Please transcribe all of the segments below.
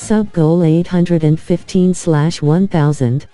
Sub goal 815/1000.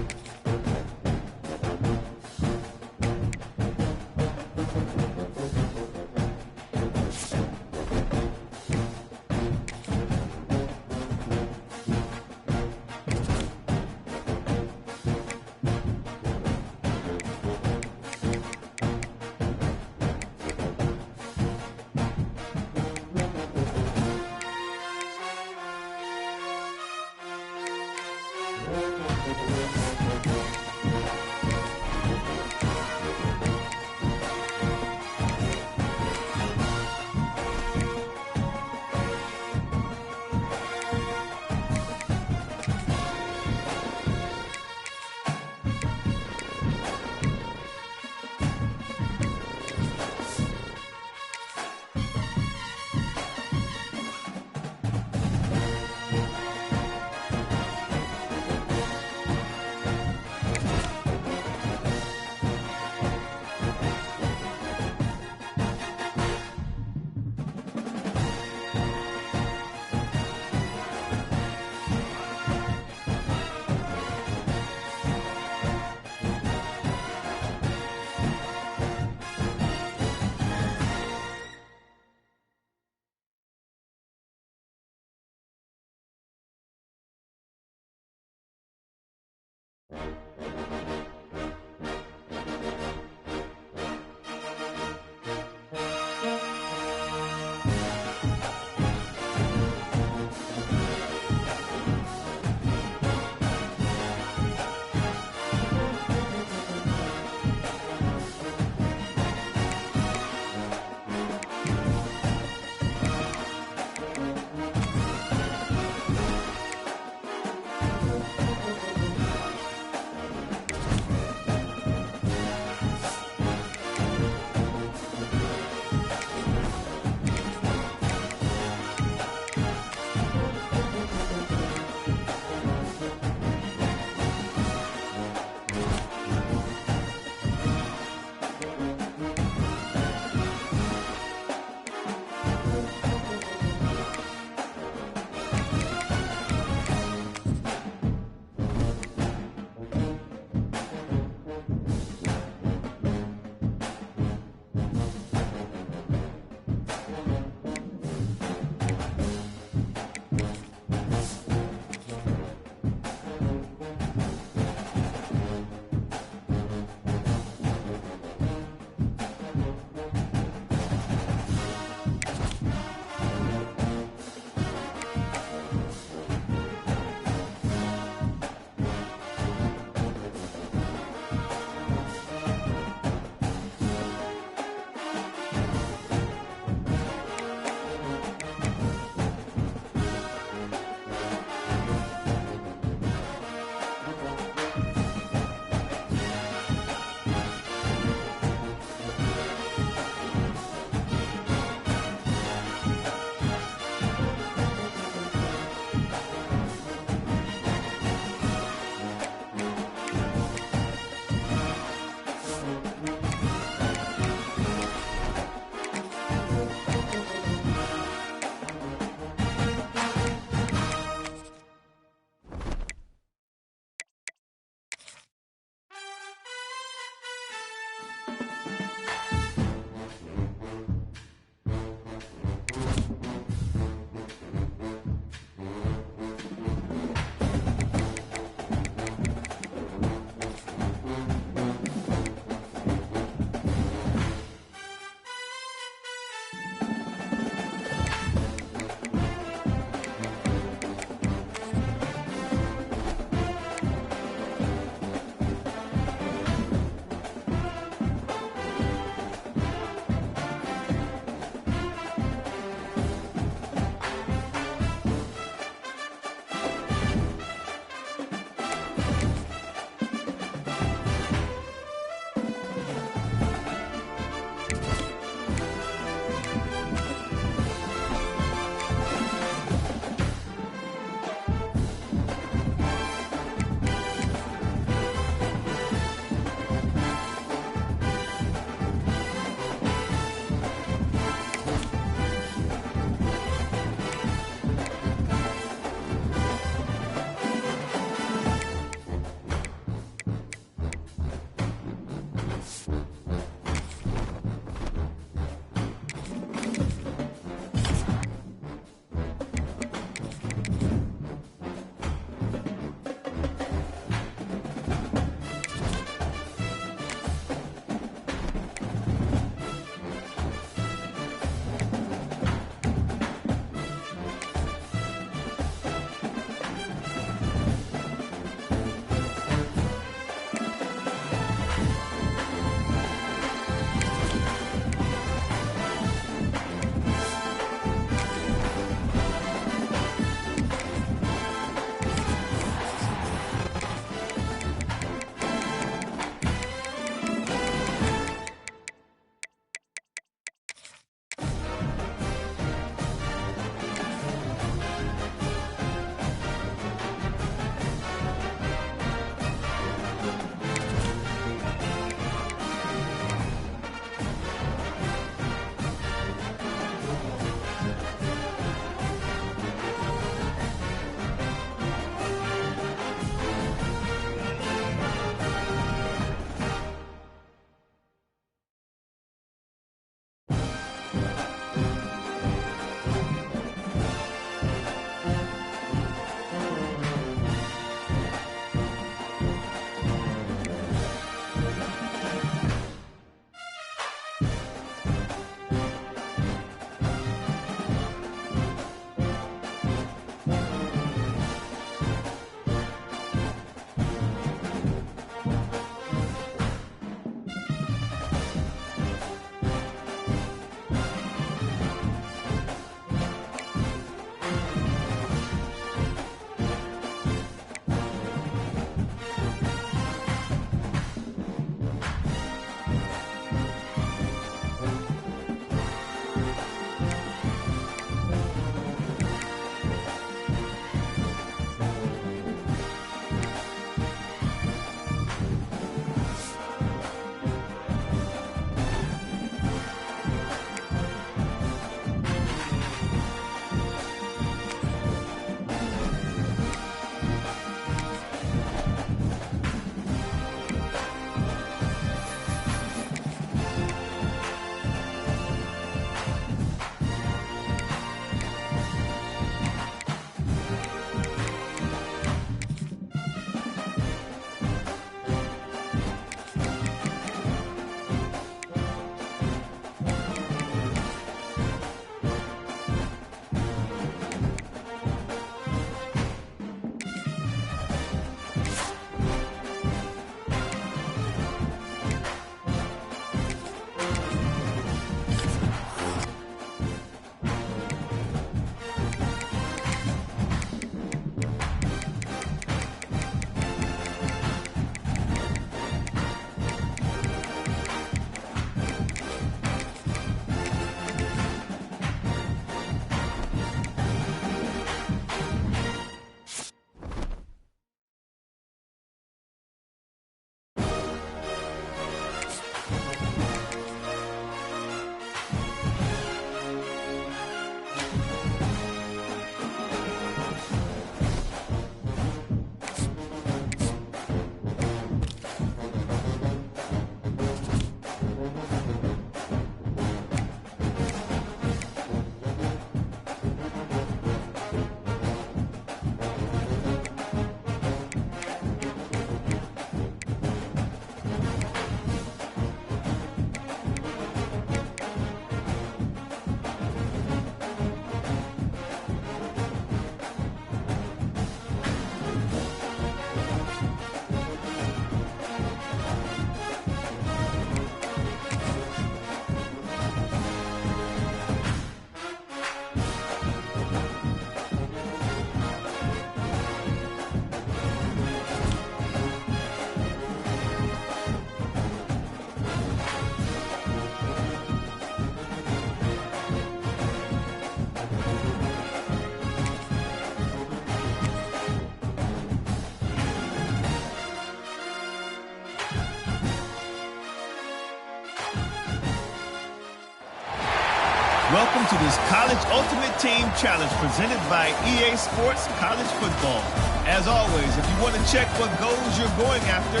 Welcome to this College Ultimate Team Challenge presented by EA Sports College Football. As always, if you want to check what goals you're going after,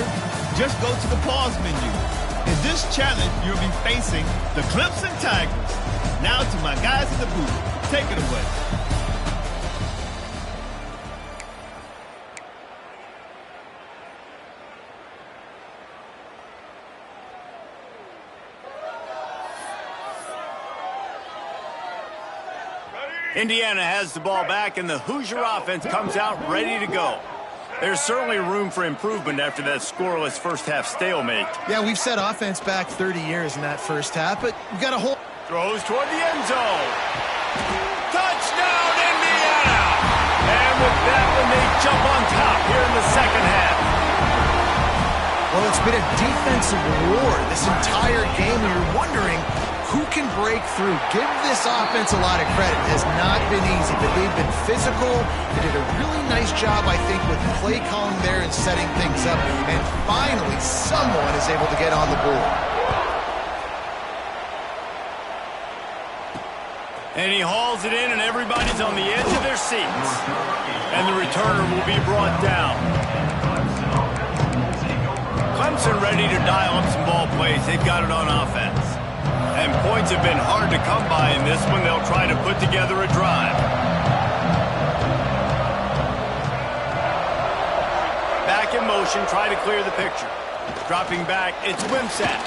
just go to the pause menu. In this challenge, you'll be facing the Clemson Tigers. Now to my guys in the booth. Take it away. Indiana has the ball back, and the Hoosier offense comes out ready to go. There's certainly room for improvement after that scoreless first-half stalemate. Yeah, we've set offense back 30 years in that first half, but we've got a whole... Throws toward the end zone. Touchdown, Indiana! And with that one, they jump on top here in the second half. Well, it's been a defensive war this entire game. You're wondering who can break through. Give this offense a lot of credit. It has not been easy, but they've been physical. They did a really nice job, I think, with play calling there and setting things up. And finally, someone is able to get on the board. And he hauls it in, and everybody's on the edge of their seats. And the returner will be brought down. Clemson ready to dial up some ball plays. They've got it on offense. And points have been hard to come by in this one. They'll try to put together a drive. Back in motion, try to clear the picture. Dropping back, it's Wimsatt.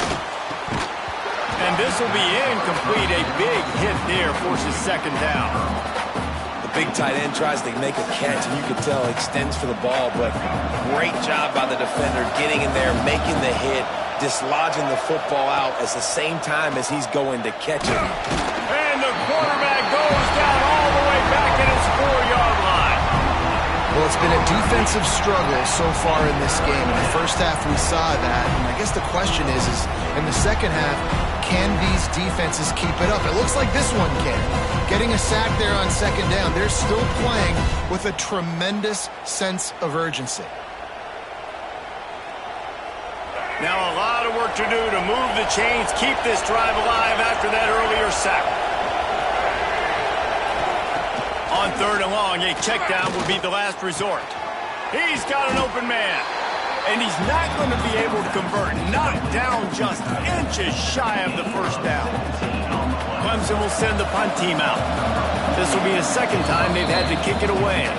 And this will be incomplete. A big hit there forces second down. The big tight end tries to make a catch, and you can tell extends for the ball, but great job by the defender getting in there, making the hit, dislodging the football out at the same time as he's going to catch it. And the quarterback goes down all the way back at his 4-yard line. Well, it's been a defensive struggle so far in this game. In the first half, we saw that. And I guess the question is in the second half, can these defenses keep it up? It looks like this one can. Getting a sack there on second down. They're still playing with a tremendous sense of urgency. Now a lot of work to do to move the chains, keep this drive alive after that earlier sack. On third and long, a check down would be the last resort. He's got an open man. And he's not going to be able to convert. Knocked down just inches shy of the first down. Clemson will send the punt team out. This will be the second time they've had to kick it away.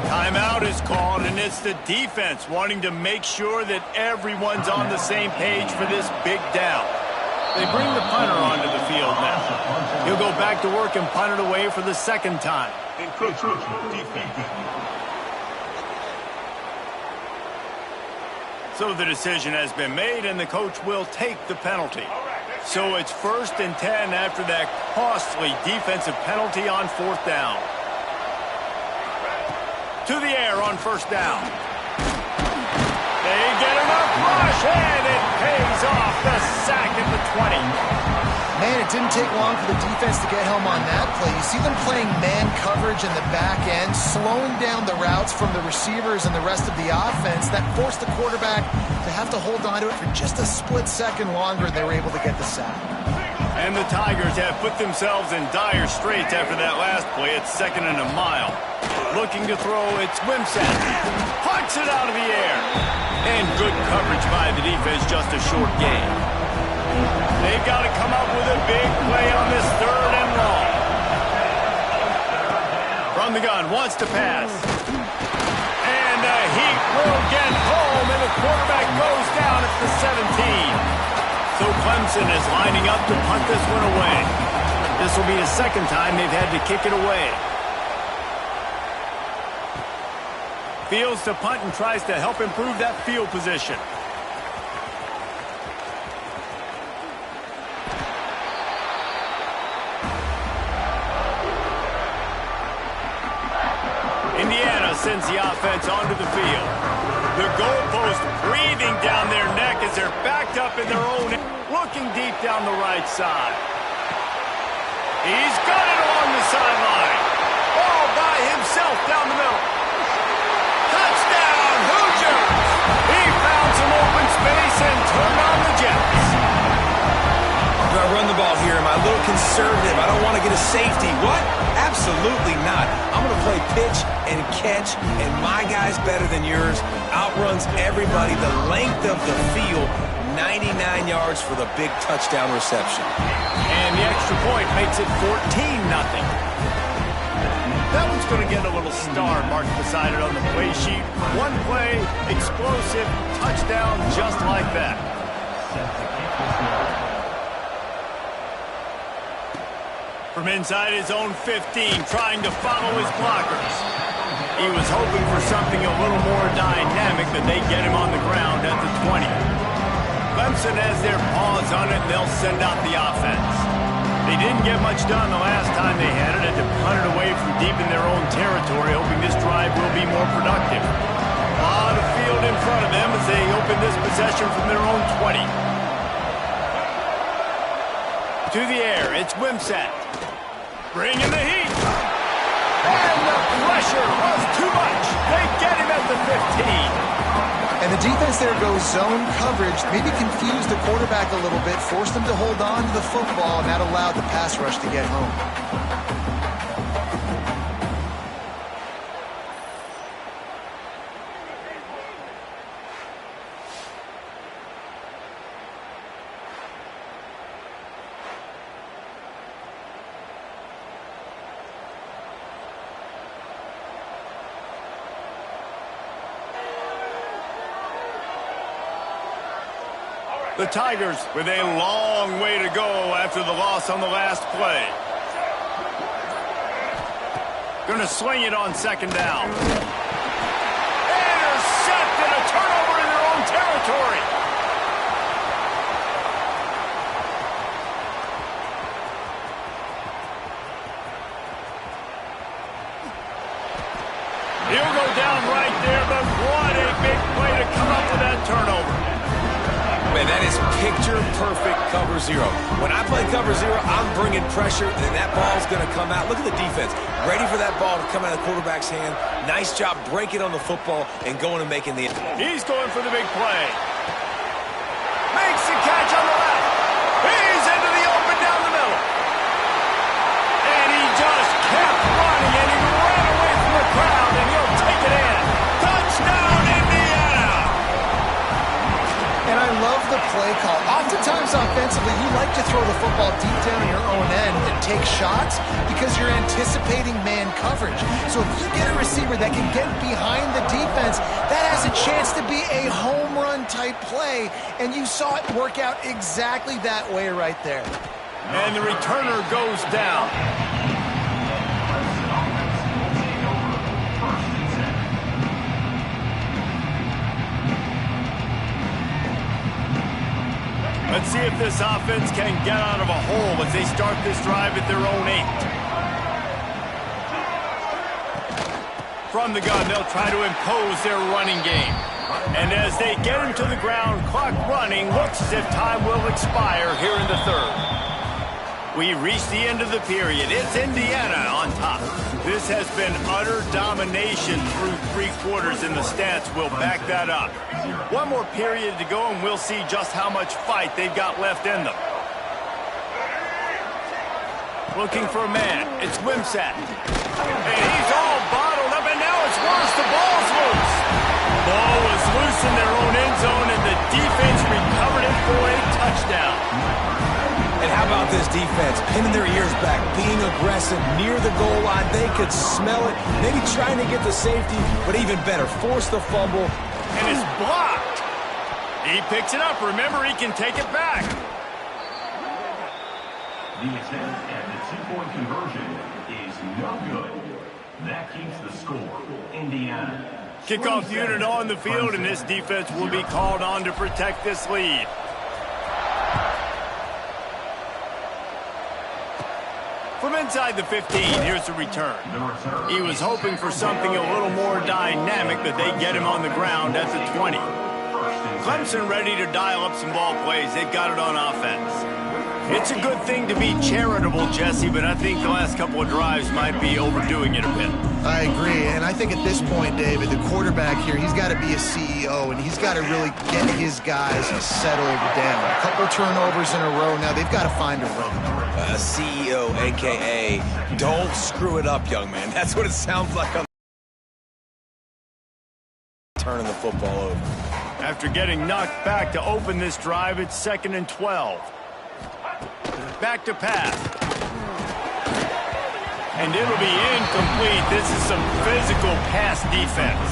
Timeout is called, and it's the defense wanting to make sure that everyone's on the same page for this big down. They bring the punter onto the field now. He'll go back to work and punt it away for the second time. So the decision has been made, and the coach will take the penalty. So it's 1st and 10 after that costly defensive penalty on 4th down. To the air on 1st down. They get enough rush, and it pays off the sack at the 20. Man, it didn't take long for the defense to get home on that play. You see them playing man coverage in the back end, slowing down the routes from the receivers and the rest of the offense. That forced the quarterback to have to hold on to it for just a split second longer, and they were able to get the sack. And the Tigers have put themselves in dire straits after that last play. It's 2nd and a mile. Looking to throw, it's Wimsatt. Pucks it out of the air. And good coverage by the defense, just a short gain. They've got to come up with a big play on this 3rd and long. From the gun, wants to pass. And he will get home, and the quarterback goes down at the 17. So Clemson is lining up to punt this one away. This will be the second time they've had to kick it away. Fields to punt and tries to help improve that field position. Indiana sends the offense onto the field. The goalpost breathing down their neck as they're backed up in their own, looking deep down the right side. He's got it along the sideline. All by himself down the middle. Touchdown, Hoosiers! He found some open space and turned on the Jets. Do I run the ball here? Am I a little concerned conservative. I don't want to get a safety. What? Absolutely not. I'm going to play pitch and catch, and my guy's better than yours. Outruns everybody the length of the field. 99 yards for the big touchdown reception. And the extra point makes it 14-0. That one's going to get a little star marked beside it on the play sheet. One play, explosive, touchdown just like that. From inside his own 15, trying to follow his blockers. He was hoping for something a little more dynamic, but they get him on the ground at the 20. Clemson has their paws on it, and they'll send out the offense. They didn't get much done the last time they had it, and to punt it away from deep in their own territory, hoping this drive will be more productive. A lot of field in front of them as they open this possession from their own 20. To the air, it's Wimsatt. Bringing the heat. And the pressure was too much. They get him at the 15. And the defense there goes zone coverage, maybe confused the quarterback a little bit, forced him to hold on to the football, and that allowed the pass rush to get home. The Tigers with a long way to go after the loss on the last play. Going to swing it on second down. Intercepted, a turnover in their own territory. He'll go down right there, but what a big play to come up with that turnover. Man, that is picture-perfect cover zero. When I play cover zero, I'm bringing pressure, and that ball's going to come out. Look at the defense. Ready for that ball to come out of the quarterback's hand. Nice job breaking on the football and going and making the... He's going for the big play. Makes the catch on the left. He's into the open down the middle. And he just kept running, and he ran away from the crowd, and he'll take it in. Touchdown, Indiana! And I love the play call. Oftentimes offensively, you like to throw the football deep down in your own end and take shots because you're anticipating man coverage. So if you get a receiver that can get behind the defense, that has a chance to be a home run type play. And you saw it work out exactly that way right there. And the returner goes down. Let's see if this offense can get out of a hole as they start this drive at their own 8. From the gun, they'll try to impose their running game. And as they get him to the ground, clock running, looks as if time will expire here in the third. We reach the end of the period. It's Indiana on top. This has been utter domination through 3 quarters, and the stats will back that up. One more period to go, and we'll see just how much fight they've got left in them. Looking for a man. It's Wimsatt. And he's all bottled up, and now it's worse. The ball's loose. Ball was loose in their own end zone, and the defense recovered it for a touchdown. And how about this defense? Pinning their ears back, being aggressive near the goal line. They could smell it, maybe trying to get the safety, but even better, force the fumble. And it's blocked. He picks it up. Remember, he can take it back. The attempt at the 2-point conversion is no good. That keeps the score. Indiana. Kickoff unit on the field, and this defense will be called on to protect this lead. From inside the 15, here's the return. He was hoping for something a little more dynamic, but they get him on the ground at the 20. Clemson ready to dial up some ball plays. They've got it on offense. It's a good thing to be charitable, Jesse, but I think the last couple of drives might be overdoing it a bit. I agree, and I think at this point, David, the quarterback here, he's got to be a CEO, and he's got to really get his guys settled down. A couple turnovers in a row now. They've got to find a rhythm. a CEO, a.k.a. don't screw it up, young man. That's what it sounds like on turning the football over. After getting knocked back to open this drive, it's 2nd and 12. Back to pass. And it'll be incomplete. This is some physical pass defense.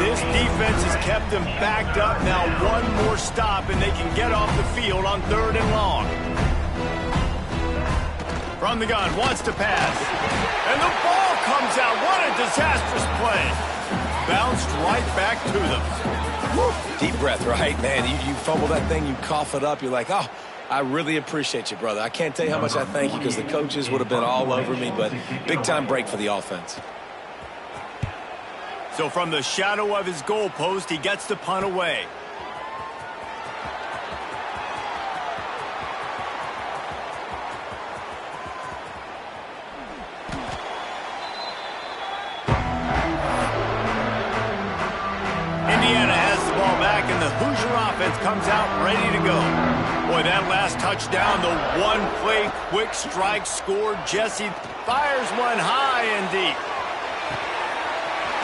This defense has kept them backed up. Now one more stop, and they can get off the field on 3rd and long. From the gun, wants to pass. And the ball comes out. What a disastrous play. Bounced right back to them. Woo. Deep breath, right? Man, you fumble that thing, you cough it up. You're like, oh, I really appreciate you, brother. I can't tell you how much I thank you because the coaches would have been all over me, but big-time break for the offense. So from the shadow of his goalpost, he gets the punt away. Indiana has the ball back, and the Hoosier offense comes out ready to go. Boy, that last touchdown, the one-play quick strike scored. Jesse fires one high and deep.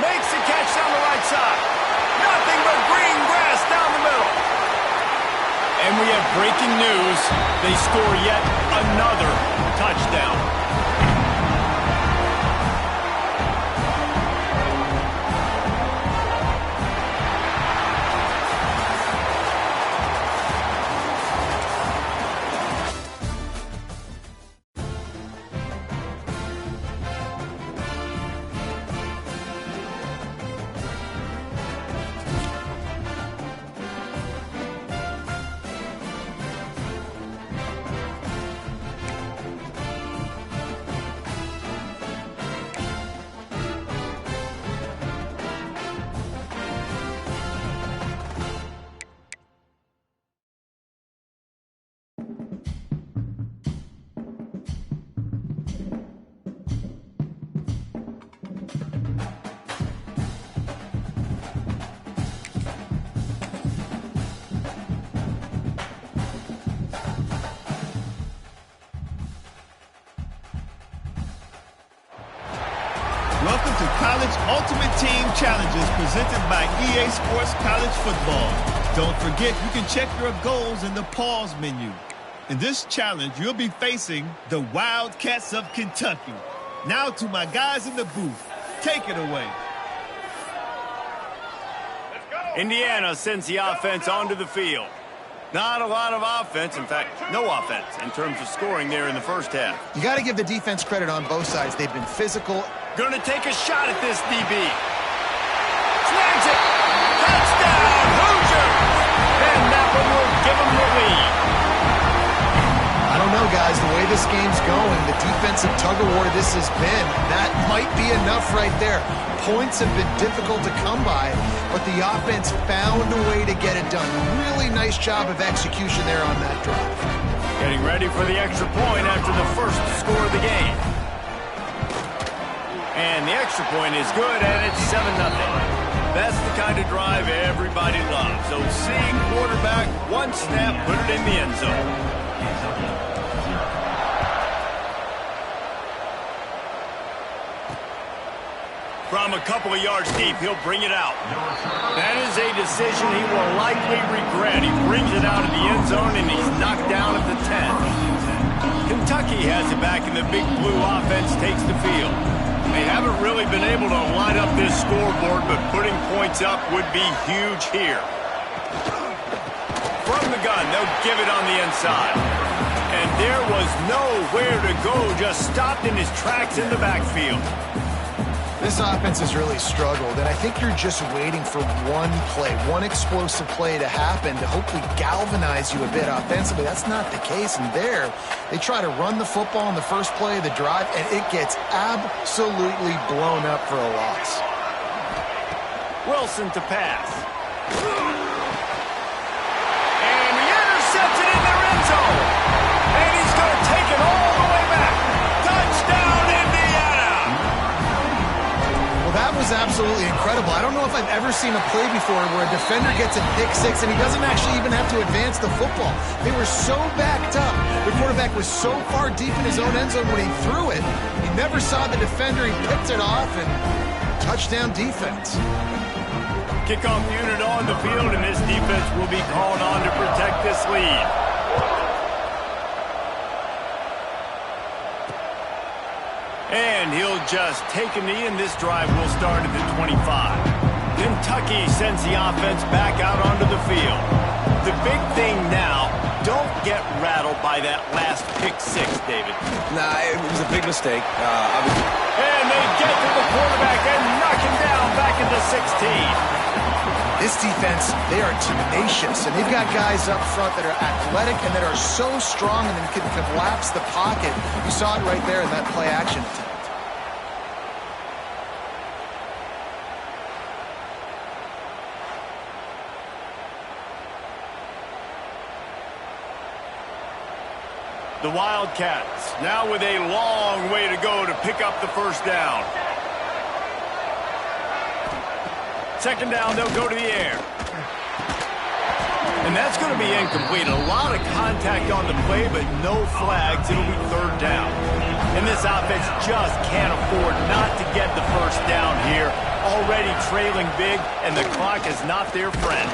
Makes the catch down the right side. Nothing but green grass down the middle. And we have breaking news. They score yet another touchdown. Welcome to College Ultimate Team Challenges presented by EA Sports College Football. Don't forget, you can check your goals in the pause menu. In this challenge, you'll be facing the Wildcats of Kentucky. Now to my guys in the booth. Take it away. Indiana sends the offense onto the field. Not a lot of offense, in fact, no offense in terms of scoring there in the first half. You got to give the defense credit on both sides. They've been physical. Going to take a shot at this DB. Snags it. Touchdown, Hoosier. And that one will give them the lead. I don't know, guys. The way this game's going, the defensive tug-of-war this has been, that might be enough right there. Points have been difficult to come by, but the offense found a way to get it done. Really nice job of execution there on that drive. Getting ready for the extra point after the first score of the game. And the extra point is good, and it's 7-0. That's the kind of drive everybody loves. So seeing quarterback, one snap, put it in the end zone. From a couple of yards deep, he'll bring it out. That is a decision he will likely regret. He brings it out of the end zone, and he's knocked down at the 10. Kentucky has it back, and the Big Blue offense takes the field. They haven't really been able to line up this scoreboard, but putting points up would be huge here. From the gun, they'll give it on the inside. And there was nowhere to go, just stopped in his tracks in the backfield. This offense has really struggled, and I think you're just waiting for one play, one explosive play to happen to hopefully galvanize you a bit offensively. That's not the case, and there, they try to run the football in the first play of the drive, and it gets absolutely blown up for a loss. Wilson to pass. And he intercepts it in their end zone. And he's going to take it all the way back. Touchdown, Indiana! Well, That was absolutely incredible. I don't know if I've ever seen a play before where a defender gets a pick six and he doesn't actually even have to advance the football. They were so backed up. The quarterback was so far deep in his own end zone when he threw it. He never saw the defender. He picked it off, and touchdown defense. Kickoff unit on the field, and this defense will be called on to protect this lead. And he'll just take a knee, and this drive will start at the 25. Kentucky sends the offense back out onto the field. The big thing now, don't get rattled by that last pick six, David. Nah, it was a big mistake. And they get to the quarterback and knock him down back into 16. This defense, they are tenacious, and they've got guys up front that are athletic and that are so strong and can collapse the pocket. You saw it right there in that play action attempt. The Wildcats now with a long way to go to pick up the first down. Second down, they'll go to the air. And that's going to be incomplete. A lot of contact on the play, but no flags. It'll be third down. And this offense just can't afford not to get the first down here. Already trailing big, and the clock is not their friend.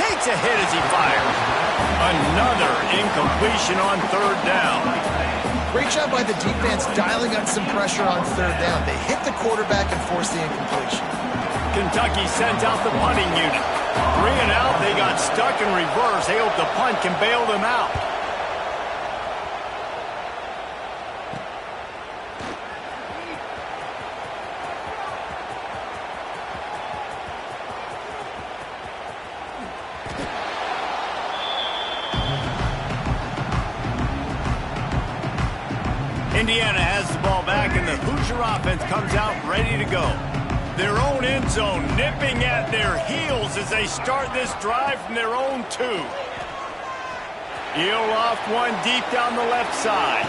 Takes a hit as he fires. Another incompletion on third down. Great job by the defense dialing up some pressure on third down. They hit the quarterback and forced the incompletion. Kentucky sends out the punting unit. 3 and out, they got stuck in reverse. They hope the punt can bail them out. Indiana has the ball back, and the Hoosier offense comes out ready to go. Their own end zone nipping at their heels as they start this drive from their own 2. He'll loft one deep down the left side.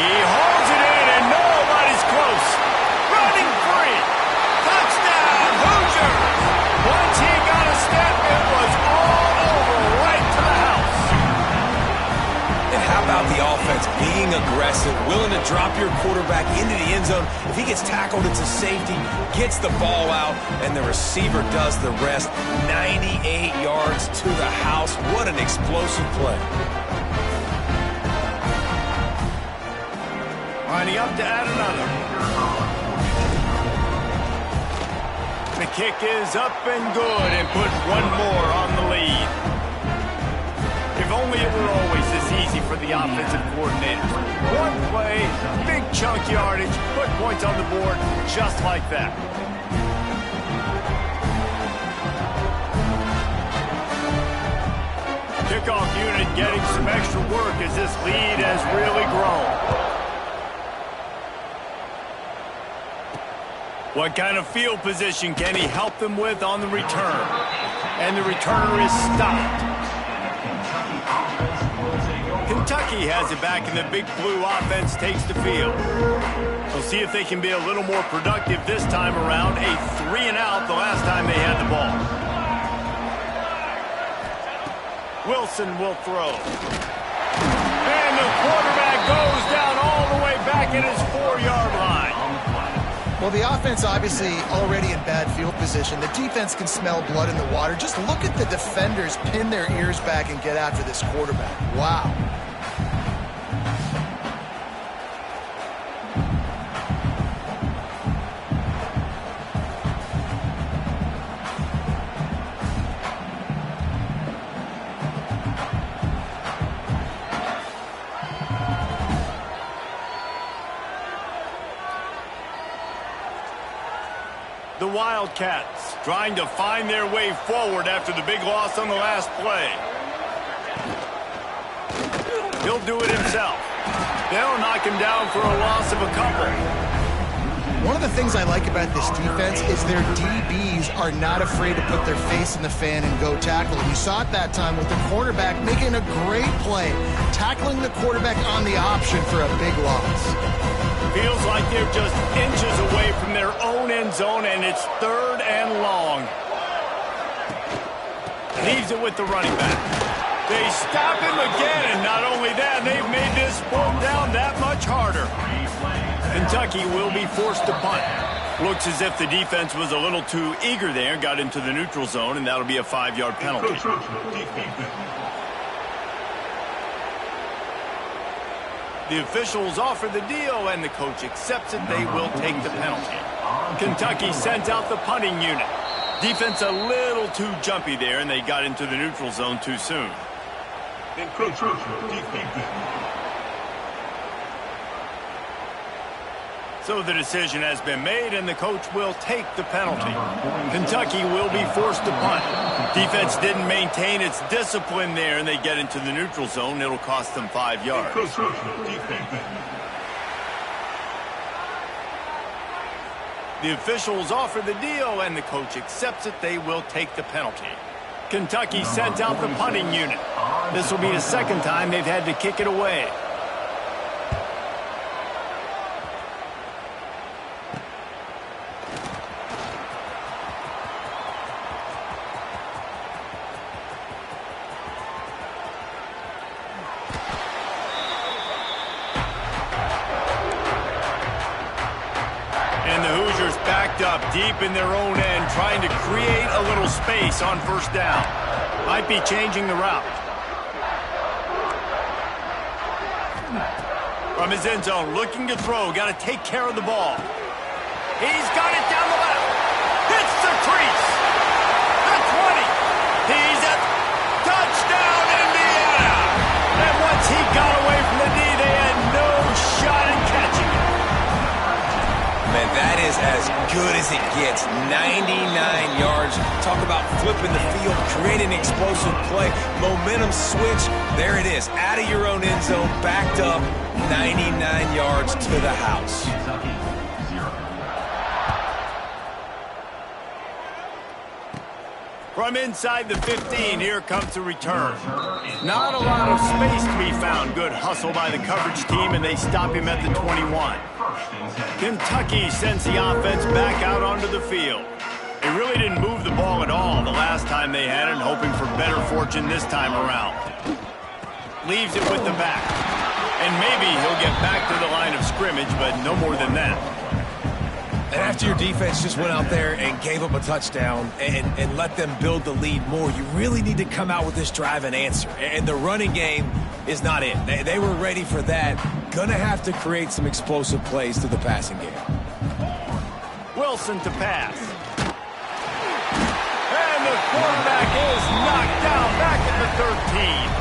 He holds it in, and nobody's close. Running free. Touchdown, Hoosiers! Once he got a step, it was all over right to the house. And how about the offense being aggressive, willing to drop your quarterback into the end zone? If he gets tackled, it's a safety, gets the ball out, and the receiver does the rest. 98 yards to the house. What an explosive play. Lining up to add another. The kick is up and good, and put one more on the lead. If only it were always this easy for the offensive coordinators. One play, big chunk yardage, put points on the board just like that. Kickoff unit getting some extra work as this lead has really grown. What kind of field position can he help them with on the return? And the returner is stopped. Kentucky has it back, and the Big Blue offense takes the field. We'll see if they can be a little more productive this time around. A 3 and out the last time they had the ball. Wilson will throw. And the quarterback goes down all the way back at his 4-yard line. Well, the offense obviously already in bad field position. The defense can smell blood in the water. Just look at the defenders pin their ears back and get after this quarterback. Wow. The Wildcats trying to find their way forward after the big loss on the last play. He'll do it himself. They'll knock him down for a loss of a couple. One of the things I like about this defense is their DBs are not afraid to put their face in the fan and go tackle. And you saw it that time with the quarterback making a great play, tackling the quarterback on the option for a big loss. Feels like they're just inches away from their own end zone, and it's 3rd and long. Leaves it with the running back. They stop him again, and not only that, they've made this 4th down that much harder. Kentucky will be forced to punt. Looks as if the defense was a little too eager there, got into the neutral zone, and that'll be a 5-yard penalty. The officials offer the deal, and the coach accepts it. They will take the penalty. Kentucky sends out the punting unit. Defense a little too jumpy there, and they got into the neutral zone too soon. So the decision has been made, and the coach will take the penalty. Kentucky will be forced to punt. Defense didn't maintain its discipline there, and they get into the neutral zone. It'll cost them 5 yards. The officials offer the deal, and the coach accepts it. They will take the penalty. Kentucky sent out the punting unit. This will be the 2nd time they've had to kick it away. Up deep in their own end, trying to create a little space on 1st down. Might be changing the route. From his end zone, looking to throw, got to take care of the ball. He's got it down the left. Hits the crease. The 20. He's at touchdown, Indiana. And once he got away from the D, they had no shot in catching it. Man, that is as good as it gets. 99 yards. Talk about flipping the field, creating an explosive play. Momentum switch. There it is. Out of your own end zone, backed up. 99 yards to the house. From inside the 15, here comes the return. Not a lot of space to be found. Good hustle by the coverage team, and they stop him at the 21. Kentucky sends the offense back out onto the field. They really didn't move the ball at all the last time they had it, hoping for better fortune this time around. Leaves it with the back. And maybe he'll get back to the line of scrimmage, but no more than that. And after your defense just went out there and gave up a touchdown and let them build the lead more, you really need to come out with this drive and answer. And the running game is not it. They were ready for that. Gonna have to create some explosive plays through the passing game. Wilson to pass. And the quarterback is knocked down back at the 13.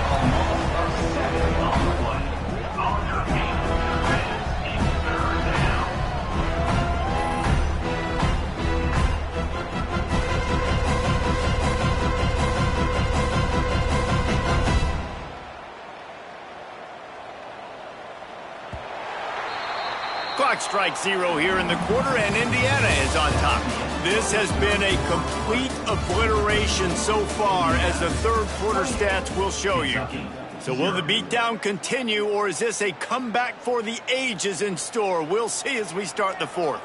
Clock strikes 0 here in the quarter, and Indiana is on top. This has been a complete obliteration so far, as the 3rd quarter stats will show you. So will the beatdown continue, or is this a comeback for the ages in store? We'll see as we start the 4th.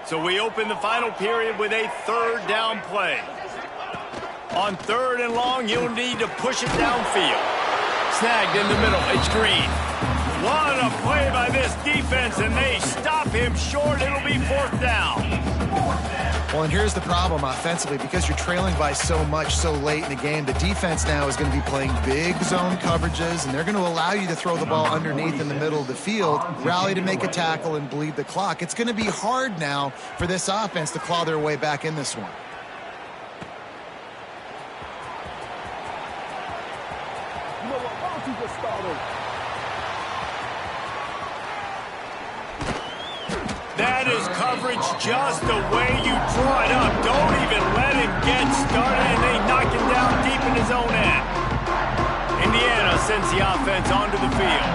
So we open the final period with a 3rd down play. On 3rd and long, you'll need to push it downfield. Snagged in the middle. It's Green. What a play by this defense, and they stop him short. It'll be 4th down. Well, and here's the problem offensively. Because you're trailing by so much so late in the game, the defense now is going to be playing big zone coverages, and they're going to allow you to throw the ball underneath in the middle of the field, rally to make a tackle, and bleed the clock. It's going to be hard now for this offense to claw their way back in this one. That is coverage just the way you draw it up. Don't even let him get started, and they knock him down deep in his own end. Indiana sends the offense onto the field.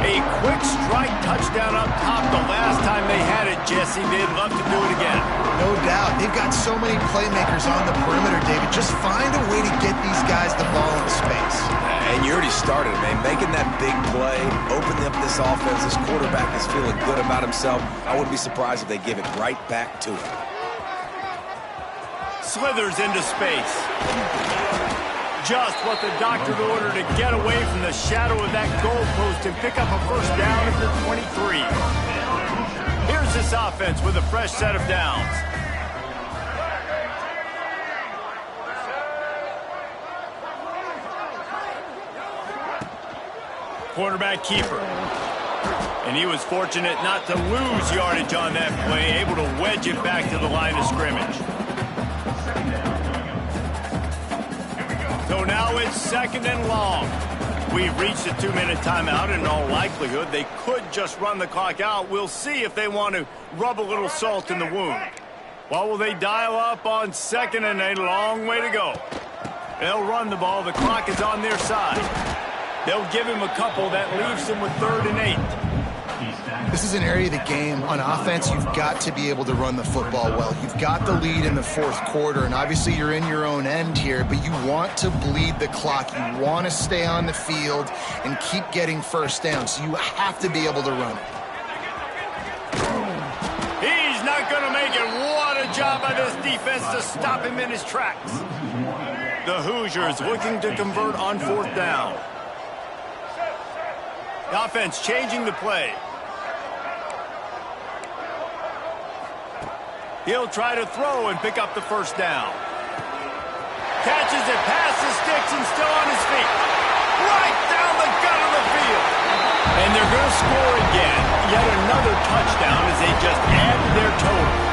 A quick strike touchdown up top the last time they had it, Jesse. They'd love to do it again. No doubt. They've got so many playmakers on the perimeter, David. Just find a way to get these guys the ball in space. And you already started, man. Making that big play, opening up this offense. This quarterback is feeling good about himself. I wouldn't be surprised if they give it right back to him. slithers into space. Just what the doctor ordered to get away from the shadow of that goalpost and pick up a first down at the 23. Here's this offense with a fresh set of downs. Quarterback keeper. And he was fortunate not to lose yardage on that play, able to wedge it back to the line of scrimmage. So now it's 2nd and long. We've reached a 2-minute timeout, and in all likelihood, they could just run the clock out. We'll see if they want to rub a little salt in the wound. What will they dial up on 2nd and a long way to go? They'll run the ball. The clock is on their side. They'll give him a couple. That leaves him with 3rd and 8. This is an area of the game. On offense, you've got to be able to run the football well. You've got the lead in the 4th quarter, and obviously you're in your own end here, but you want to bleed the clock. You want to stay on the field and keep getting first down, so you have to be able to run it. He's not going to make it. What a job by this defense to stop him in his tracks. The Hoosiers looking to convert on 4th down. The offense changing the play. He'll try to throw and pick up the first down. Catches it past the sticks and still on his feet. Right down the gut of the field. And they're going to score again. Yet another touchdown as they just add to their total.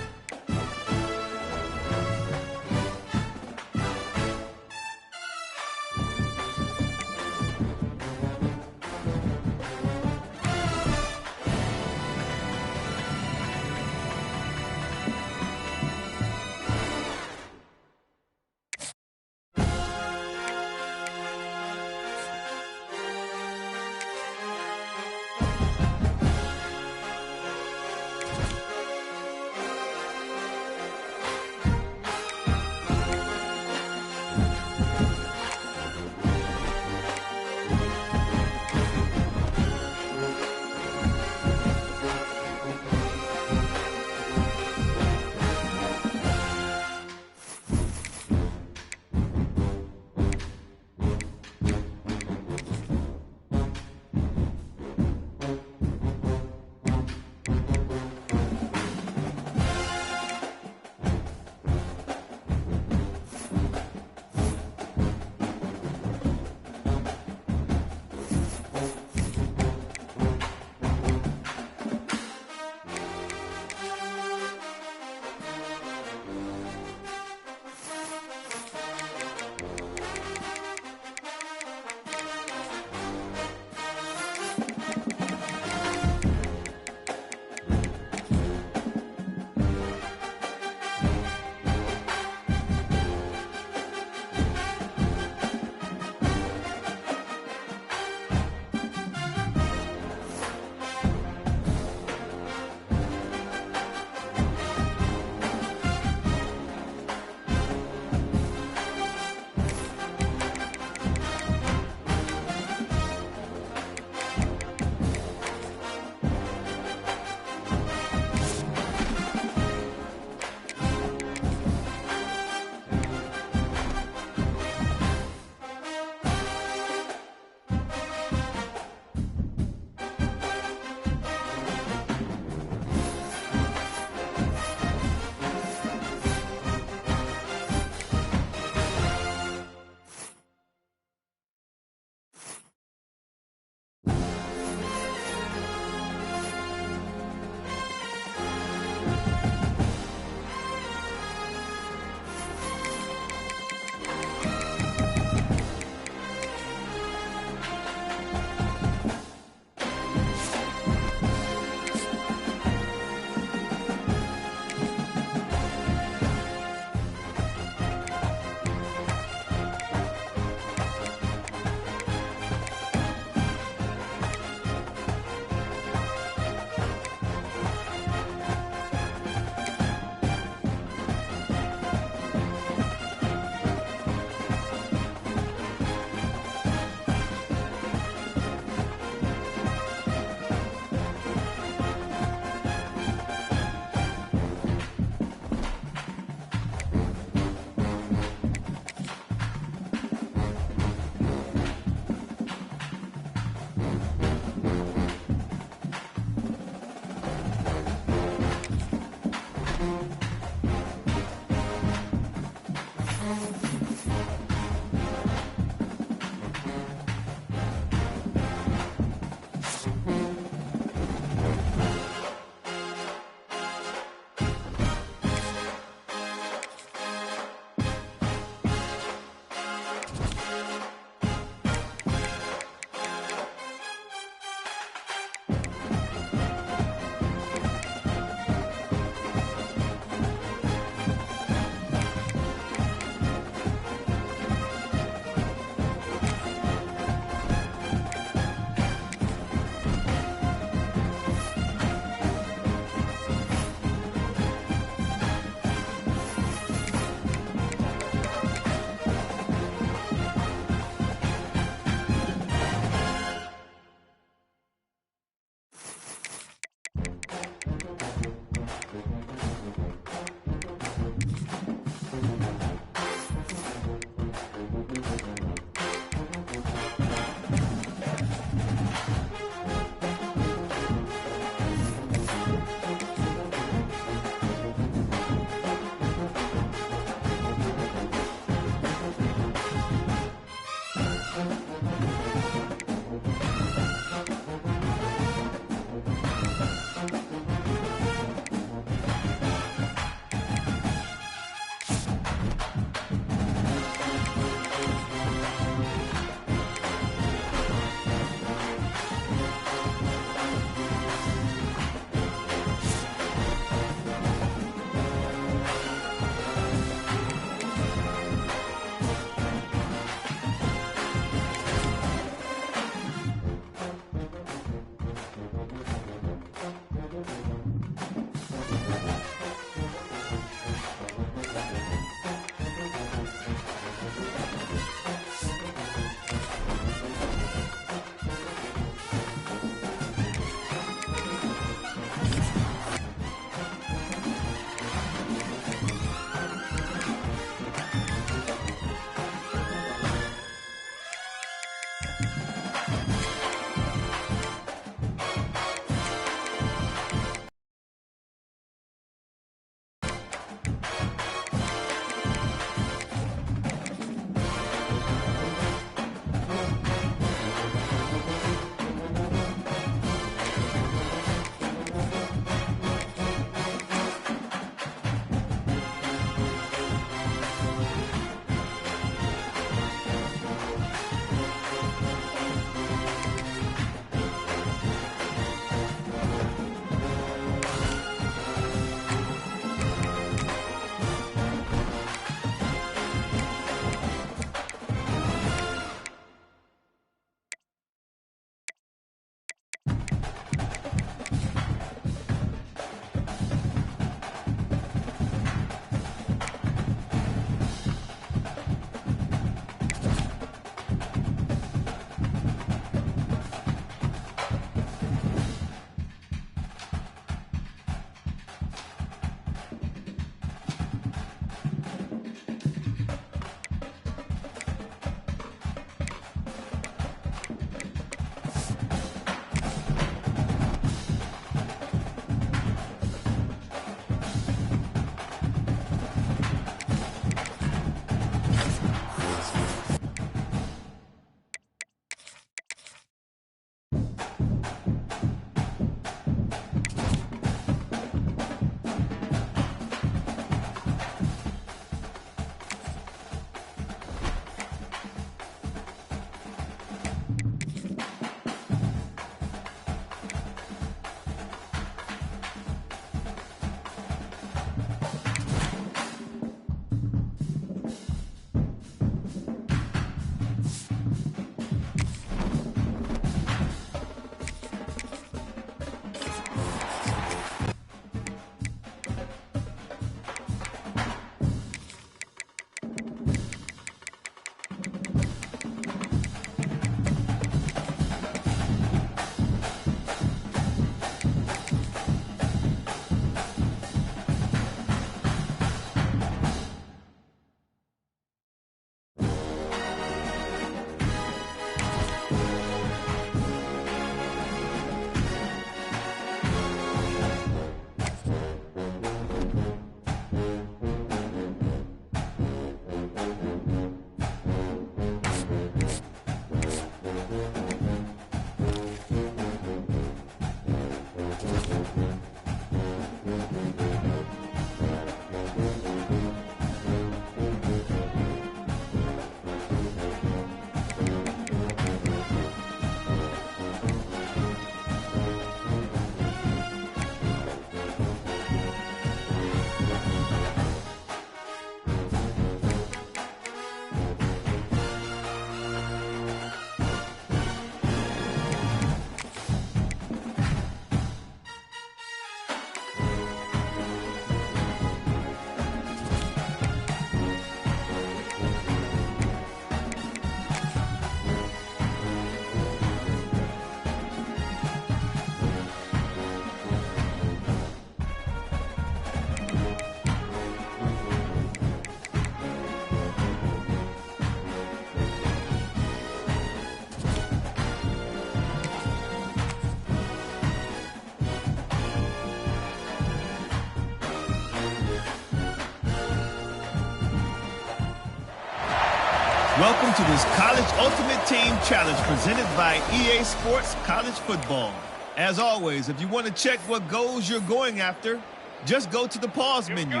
Welcome to this College Ultimate Team Challenge presented by EA Sports College Football. As always, if you want to check what goals you're going after, just go to the pause menu.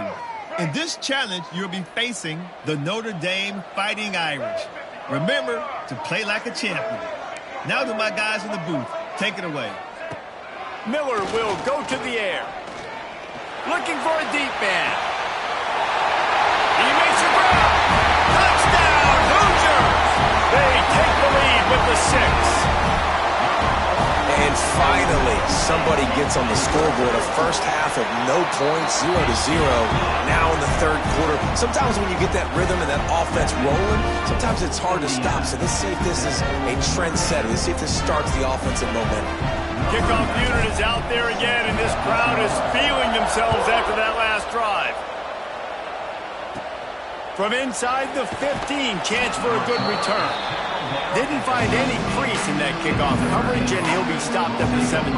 In this challenge, you'll be facing the Notre Dame Fighting Irish. Remember to play like a champion. Now to my guys in the booth. Take it away. Miller will go to the air. Looking for a deep man. He makes a grab. Touchdown, Hoosiers! They take the lead with the 6. And finally, somebody gets on the scoreboard. A first half of no points, 0-0. Now in the third quarter. Sometimes when you get that rhythm and that offense rolling, sometimes it's hard to stop. So let's see if this is a trendsetter. Let's see if this starts the offensive momentum. Kickoff unit is out there again, and this crowd is feeling themselves after that last drive. From inside the 15, chance for a good return. Didn't find any crease in that kickoff coverage, and he'll be stopped at the 17.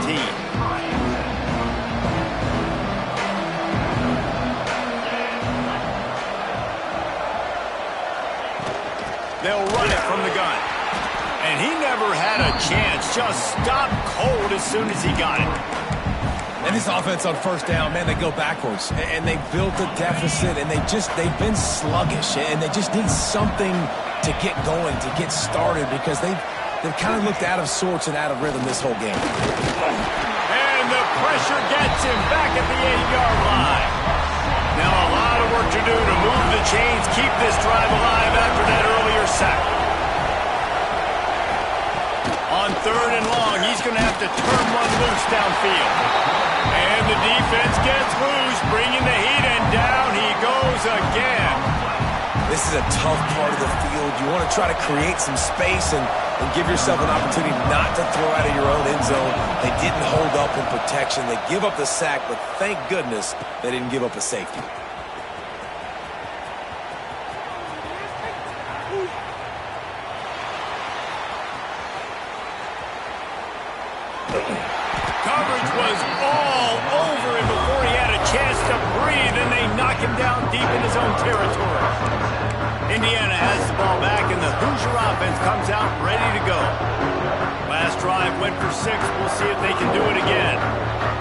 They'll run it from the gun. And he never had a chance, just stopped cold as soon as he got it. And this offense on first down, man, they go backwards. And they built a deficit, and they've been sluggish. And they just need something to get going, to get started, because they've kind of looked out of sorts and out of rhythm this whole game. And the pressure gets him back at the 8-yard line. Now a lot of work to do to move the chains, keep this drive alive after that earlier sack. On third and long, he's going to have to turn one loose downfield. And the defense gets loose, bringing the heat, and down he goes again. This is a tough part of the field. You want to try to create some space and give yourself an opportunity not to throw out of your own end zone. They didn't hold up in protection. They give up the sack, but thank goodness they didn't give up a safety. Coverage was all over him before he had a chance to breathe, and they knock him down deep in his own territory. Indiana has the ball back, and the Hoosier offense comes out ready to go. Last drive went for 6. We'll see if they can do it again.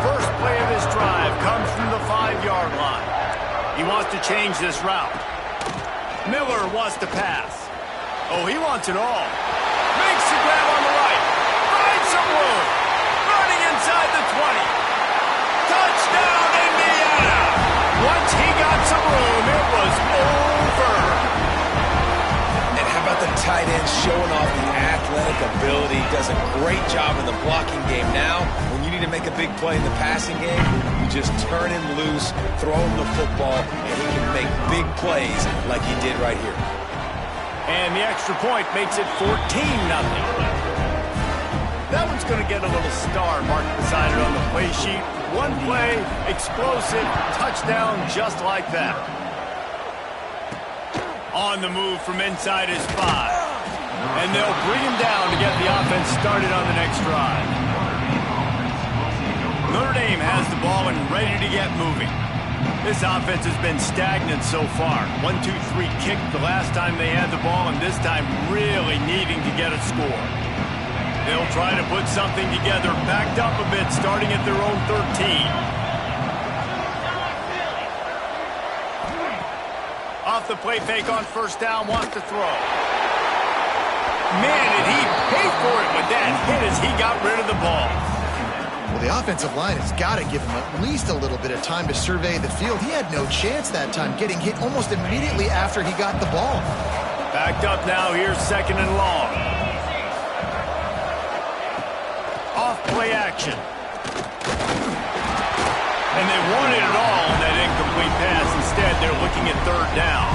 First play of this drive comes from the 5-yard line. He wants to change this route. Miller wants to pass. Oh, he wants it all. Makes the grab on the right. Finds some room. Running inside the 20. Touchdown, Indiana! Once he got some room, it was over. And how about the tight end showing off the athletic ability? Does a great job in the blocking game. Now, when you need to make a big play in the passing game, you just turn him loose, throw him the football, and he can make big plays like he did right here. And the extra point makes it 14-0. That one's going to get a little star marked beside it on the play sheet. One play, explosive, touchdown just like that. On the move from inside his 5. And they'll bring him down to get the offense started on the next drive. Notre Dame has the ball and ready to get moving. This offense has been stagnant so far. 1-2-3 kick the last time they had the ball, and this time really needing to get a score. They'll try to put something together, backed up a bit, starting at their own 13. Off the play fake on first down, wants to throw. Man, did he pay for it with that hit as he got rid of the ball. Well, the offensive line has got to give him at least a little bit of time to survey the field. He had no chance that time, getting hit almost immediately after he got the ball. Backed up now, here's second and long. Off play action. And they wanted it all on that incomplete pass. Instead, they're looking at third down.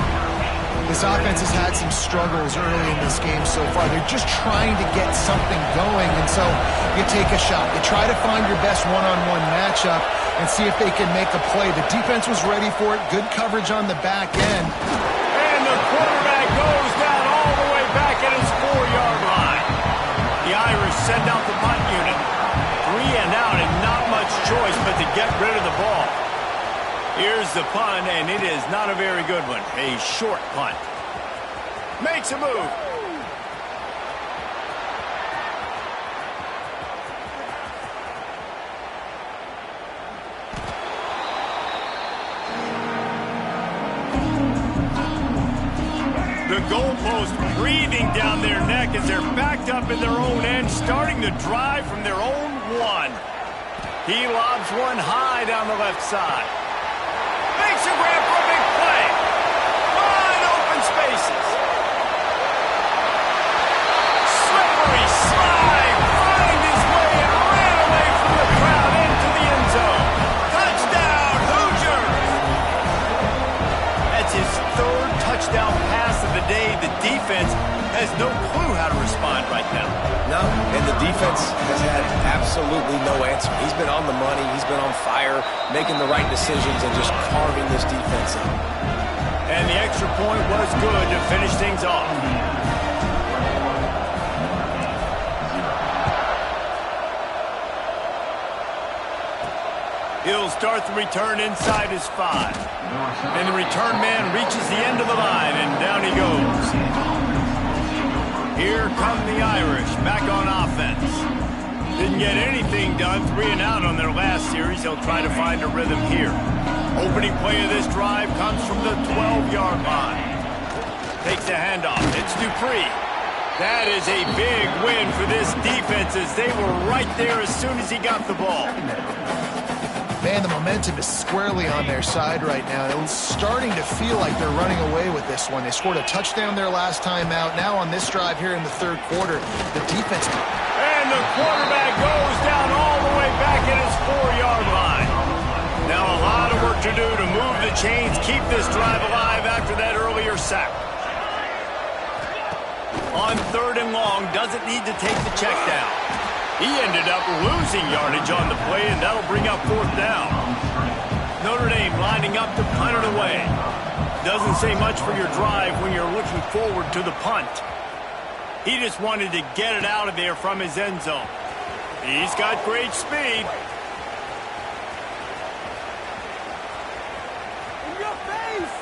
This offense has had some struggles early in this game so far. They're just trying to get something going, and so you take a shot. You try to find your best one-on-one matchup and see if they can make a play. The defense was ready for it. Good coverage on the back end. And the quarterback goes down all the way back at his 4-yard line. The Irish send out the punt unit. 3 and out, and not much choice but to get rid of the ball. Here's the punt, and it is not a very good one. A short punt. Makes a move. The goalpost breathing down their neck as they're backed up in their own end, starting the drive from their own one. He lobs one high down the left side. Makes a grab for a big play. Wide open spaces. Slippery slide. Find his way and ran away from the crowd into the end zone. Touchdown, Hoosiers! That's his third touchdown pass of the day. The defense has no clue how to respond right now. No, and the defense has had absolutely no answer. He's been on the money. He's been on fire, making the right decisions and just carving this defense up. And the extra point was good to finish things off. He'll start the return inside his 5. And the return man reaches the end of the line, and down he goes. Here come the Irish, back on offense. Didn't get anything done, 3 and out on their last series. They'll try to find a rhythm here. Opening play of this drive comes from the 12-yard line. Takes the handoff. It's Dupree. That is a big win for this defense as they were right there as soon as he got the ball. Man, the momentum is squarely on their side right now. It's starting to feel like they're running away with this one. They scored a touchdown their last time out. Now on this drive here in the third quarter, the defense... And the quarterback goes down all the way back at his 4-yard line. Now a lot of work to do to move the chains, keep this drive alive after that earlier sack. On 3rd and long, doesn't need to take the check down. He ended up losing yardage on the play, and that'll bring up 4th down. Notre Dame lining up to punt it away. Doesn't say much for your drive when you're looking forward to the punt. He just wanted to get it out of there from his end zone. He's got great speed. In your face!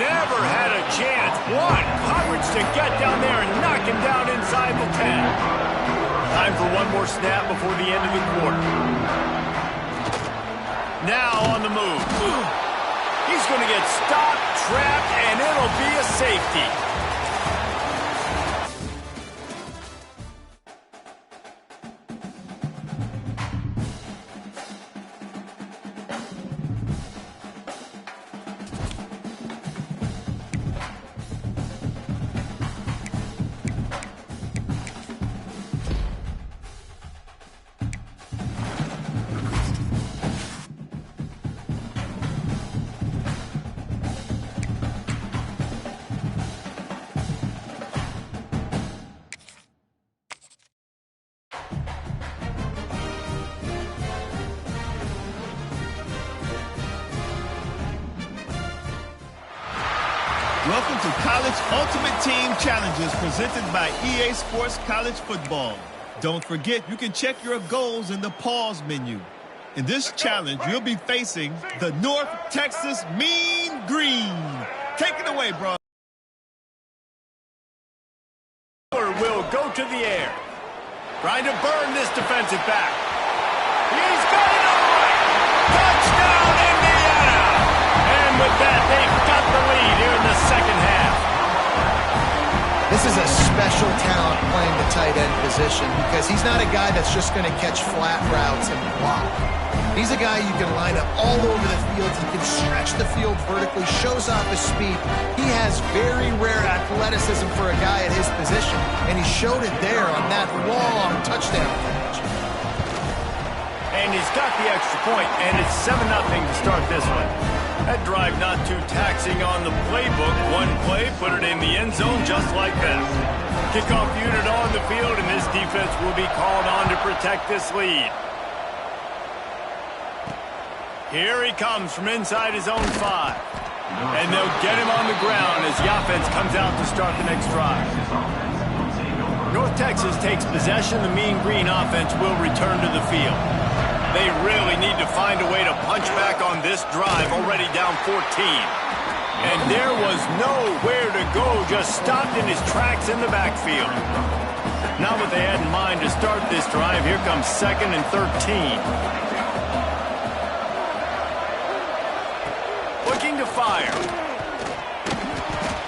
Never had a chance. One coverage to get down there and knock him down inside the 10. Time for one more snap before the end of the quarter. Now on the move. He's going to get stopped, trapped, and it'll be a safety. Welcome to College Ultimate Team Challenges presented by EA Sports College Football. Don't forget, you can check your goals in the pause menu. In this challenge, you'll be facing the North Texas Mean Green. Take it away, bro. Will go to the air. Trying to burn this defensive back. He's got it on. Touchdown, Indiana. And with that, they've got the lead here in the second half. This is a special talent playing the tight end position because he's not a guy that's just going to catch flat routes and block. He's a guy you can line up all over the field. He can stretch the field vertically, shows off his speed. He has very rare athleticism for a guy at his position, and he showed it there on that long touchdown catch. And he's got the extra point, and it's 7-0 to start this one. That drive not too taxing on the playbook. One play, put it in the end zone just like that. Kickoff unit on the field, and this defense will be called on to protect this lead. Here he comes from inside his own 5. And they'll get him on the ground as the offense comes out to start the next drive. North Texas takes possession. The Mean Green offense will return to the field. They really need to find a way to punch back on this drive, already down 14. And there was nowhere to go, just stopped in his tracks in the backfield. Not what they had in mind to start this drive. Here comes 2nd and 13. Looking to fire.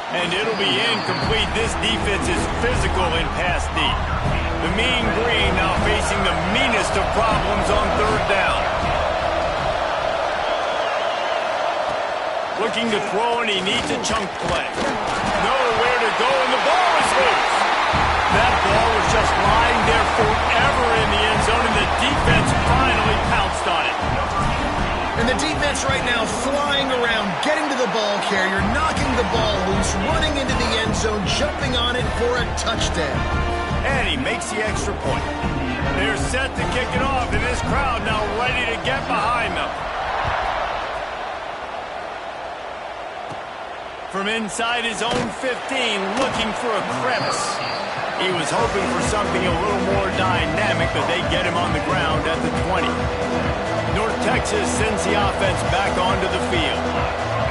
And it'll be incomplete. This defense is physical in pass deep. The mean green now facing the meanest of problems on third down. Looking to throw, and he needs a chunk play. Nowhere to go, and the ball is loose. That ball was just lying there forever in the end zone, and the defense finally pounced on it. And the defense right now flying around, getting to the ball carrier, knocking the ball loose, running into the end zone, jumping on it for a touchdown. And he makes the extra point. They're set to kick it off, and this crowd now ready to get behind them. From inside his own 15, looking for a crevice. He was hoping for something a little more dynamic, but they get him on the ground at the 20. North Texas sends the offense back onto the field.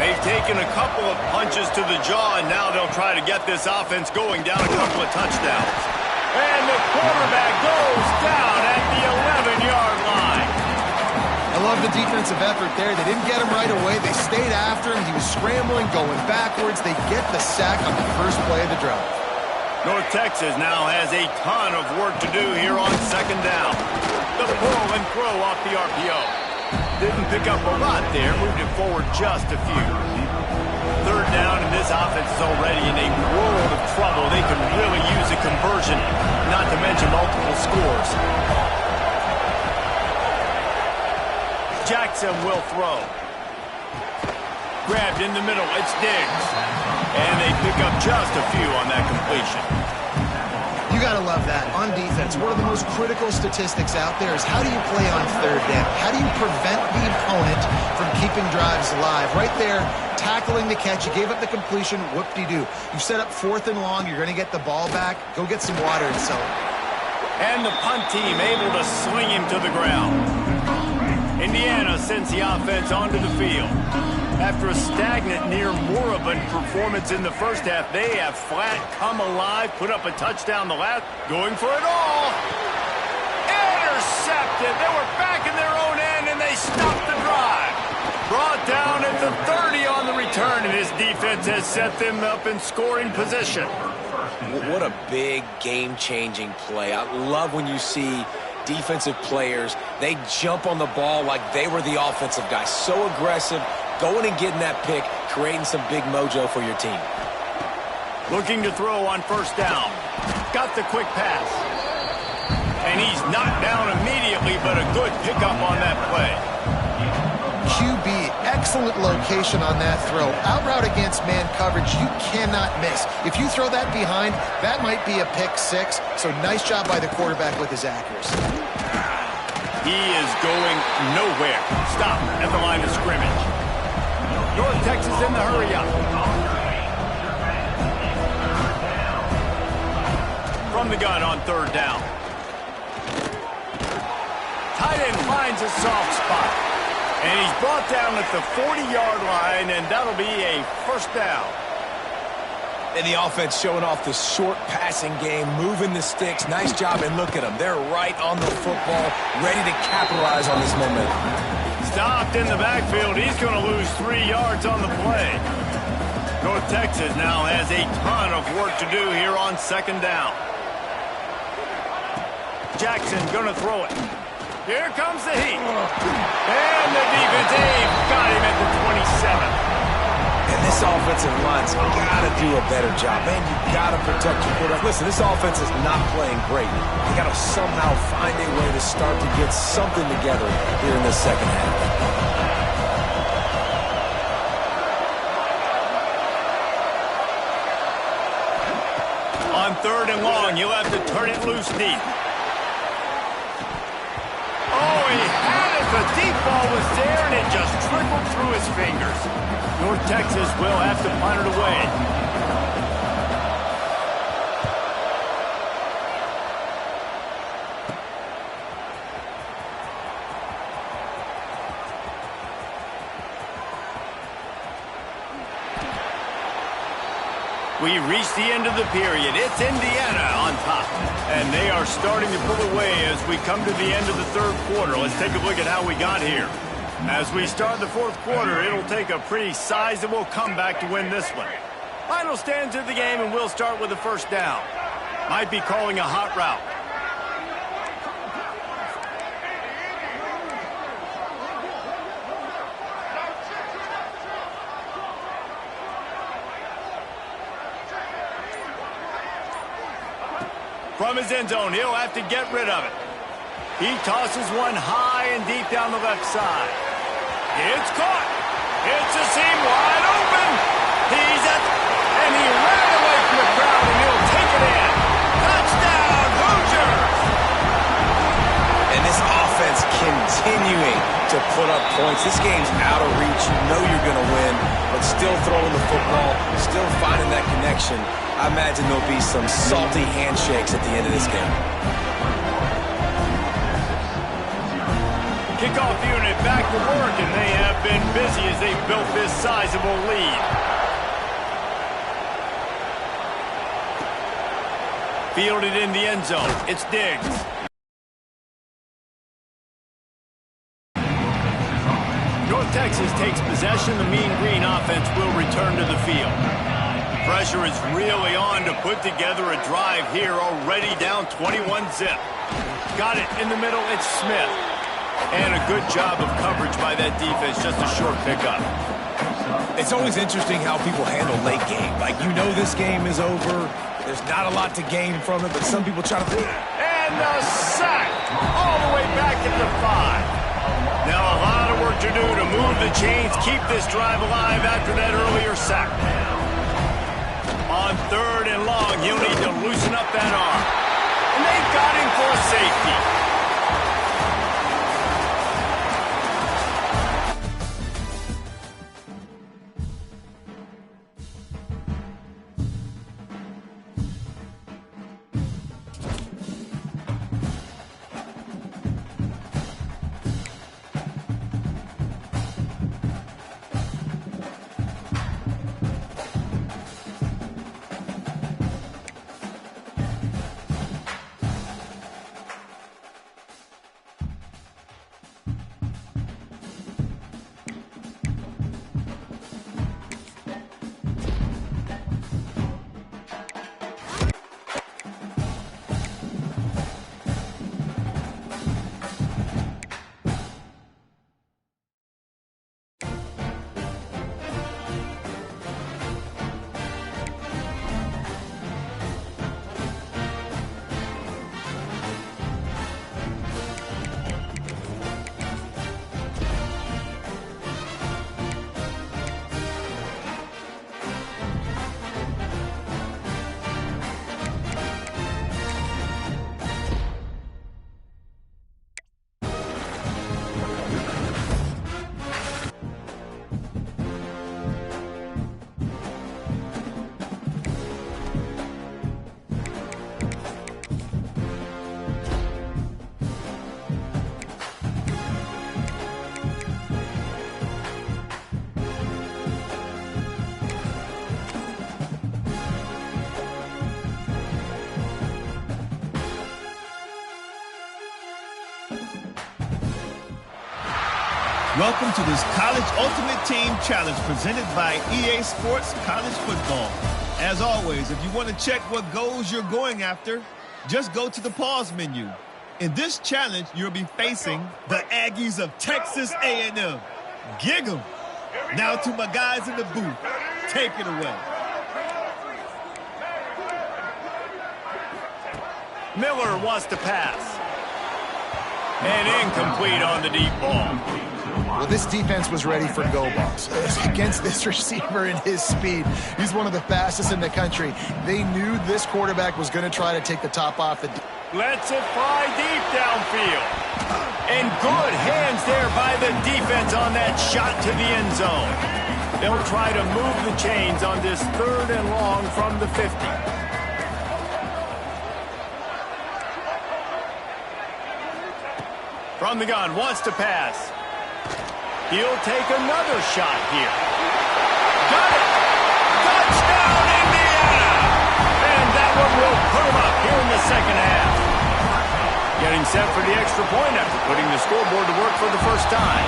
They've taken a couple of punches to the jaw, and now they'll try to get this offense going down a couple of touchdowns. And the quarterback goes down at the 11-yard line. I love the defensive effort there. They didn't get him right away. They stayed after him. He was scrambling, going backwards. They get the sack on the first play of the drive. North Texas now has a ton of work to do here on second down. The pull and throw off the RPO. Didn't pick up a lot there, moved it forward just a few. Third down, and this offense is already in a world of trouble. They could really use a conversion, not to mention multiple scores. Jackson will throw. Grabbed in the middle, it's Diggs. And they pick up just a few on that completion. You got to love that. On defense, one of the most critical statistics out there is how do you play on third down? How do you prevent the opponent from keeping drives alive? Right there, tackling the catch. You gave up the completion. Whoop-de-doo. You set up fourth and long. You're going to get the ball back. Go get some water and sell it. And the punt team able to sling him to the ground. Indiana sends the offense onto the field. After a stagnant, near moribund performance in the first half, they have flat come alive, put up a touchdown the last, going for it all. Intercepted. They were back in their own end, and they stopped the drive. Brought down at the 30 on the return, and his defense has set them up in scoring position. What a big game-changing play. I love when you see defensive players, they jump on the ball like they were the offensive guy. So aggressive, going and getting that pick, creating some big mojo for your team. Looking to throw on first down. Got the quick pass. And he's knocked down immediately, but a good pickup on that play. QB, excellent location on that throw. Out route against man coverage, you cannot miss. If you throw that behind, that might be a pick six. So nice job by the quarterback with his accuracy. He is going nowhere. Stop at the line of scrimmage. North Texas in the hurry up. From the gun on third down. Tight end finds a soft spot. And he's brought down at the 40-yard line, and that'll be a first down. And the offense showing off the short passing game, moving the sticks. Nice job, and look at them. They're right on the football, ready to capitalize on this momentum. Stopped in the backfield. He's going to lose 3 yards on the play. North Texas now has a ton of work to do here on second down. Jackson going to throw it. Here comes the heat. And the defense got him at the 27. And this offensive line's got to do a better job. Man, you got to protect your quarterback. Listen, this offense is not playing great. They got to somehow find a way to start to get something together here in the second half. On third and long, you'll have to turn it loose deep. Oh, he had it. The deep ball was there, and it just trickled through his fingers. North Texas will have to punt it away. We reach the end of the period. It's Indiana on top. And they are starting to pull away as we come to the end of the third quarter. Let's take a look at how we got here. As we start the fourth quarter, it'll take a pretty sizable comeback to win this one. Final stands of the game, and we'll start with the first down. Might be calling a hot route. From his end zone, he'll have to get rid of it. He tosses one high and deep down the left side. It's caught. It's a seam wide open. He's at the... And he ran away from the crowd, and he'll take it in. Touchdown, Hoosiers! And this offense continuing to put up points. This game's out of reach. You know you're going to win, but still throwing the football, still finding that connection. I imagine there'll be some salty handshakes at the end of this game. Kickoff unit back to work, and they have been busy as they built this sizable lead. Fielded in the end zone. It's Diggs. North Texas takes possession. The Mean Green offense will return to the field. Pressure is really on to put together a drive here, already down 21-zip. Got it in the middle. It's Smith. And a good job of coverage by that defense. Just a short pickup. It's always interesting how people handle late game. Like, you know this game is over. There's not a lot to gain from it, but some people try to... And the sack all the way back at the 5. Now a lot of work to do to move the chains, keep this drive alive after that earlier sack. On 3rd and long, he'll need to loosen up that arm. And they got him for a safety. Welcome to this College Ultimate Team Challenge presented by EA Sports College Football. As always, if you want to check what goals you're going after, just go to the pause menu. In this challenge, you'll be facing the Aggies of Texas A&M. Gig 'em. Now to my guys in the booth. Take it away. Miller wants to pass. And incomplete on the deep ball. Well, this defense was ready for go balls against this receiver and his speed. He's one of the fastest in the country. They knew this quarterback was going to try to take the top off the... Lets it fly deep downfield. And good hands there by the defense on that shot to the end zone. They'll try to move the chains on this 3rd and long from the 50. From the gun, wants to pass. He'll take another shot here. Got it! Touchdown, Indiana! And that one will put him up here in the second half. Getting set for the extra point after putting the scoreboard to work for the first time.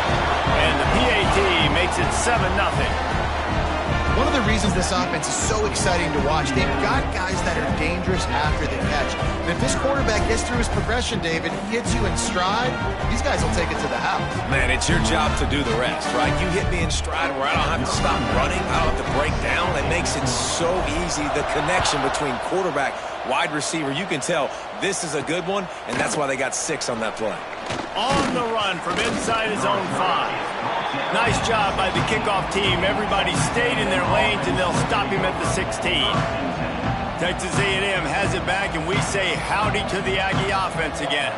And the PAT makes it 7-0. One of the reasons this offense is so exciting to watch, they've got guys that are dangerous after the catch. And if this quarterback gets through his progression, David, hits you in stride, these guys will take it to the house. Man, it's your job to do the rest, right? You hit me in stride where I don't have to stop running. I don't have to break down. It makes it so easy. The connection between quarterback, wide receiver, you can tell this is a good one, and that's why they got 6 on that play. On the run from inside his own 5. Nice job by the kickoff team. Everybody stayed in their lanes, and they'll stop him at the 16. Texas A&M has it back, and we say howdy to the Aggie offense again.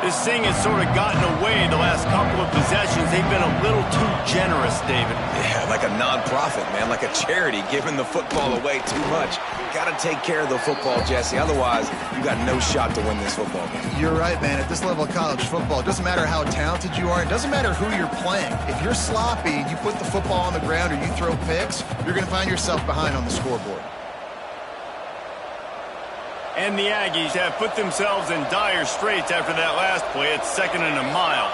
This thing has sort of gotten away the last couple of possessions. They've been a little too generous, David. Yeah, like a non-profit, man, like a charity, giving the football away too much. Got to take care of the football, Jesse. Otherwise, you got no shot to win this football game. You're right, man. At this level of college football, it doesn't matter how talented you are. It doesn't matter who you're playing. If you're sloppy and you put the football on the ground or you throw picks, you're going to find yourself behind on the scoreboard. And the Aggies have put themselves in dire straits after that last play. It's 2nd and a mile.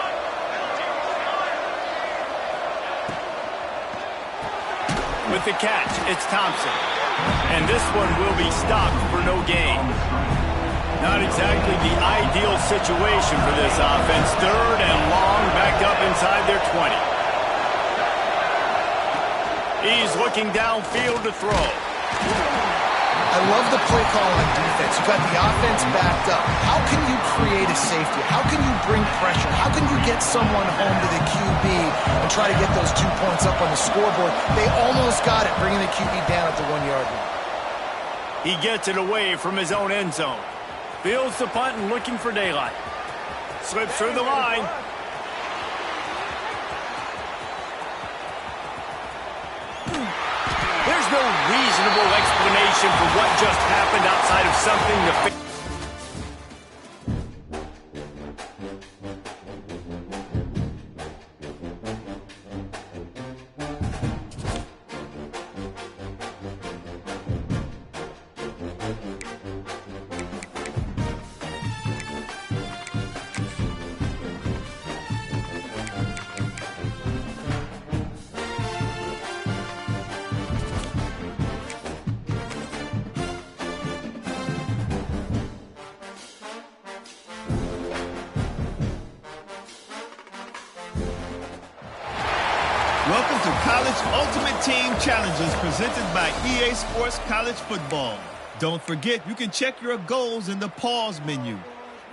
With the catch, it's Thompson. And this one will be stopped for no gain. Not exactly the ideal situation for this offense. 3rd and long, backed up inside their 20. He's looking downfield to throw. I love the play call on defense. You've got the offense backed up. How can you create a safety? How can you bring pressure? How can you get someone home to the QB and try to get those 2 points up on the scoreboard? They almost got it, bringing the QB down at the 1-yard line. He gets it away from his own end zone. Fields the punt and looking for daylight. Slips through the line. There's no reasonable explanation for what just happened outside of something to fix. Welcome to College Ultimate Team Challenges presented by EA Sports College Football. Don't forget, you can check your goals in the pause menu.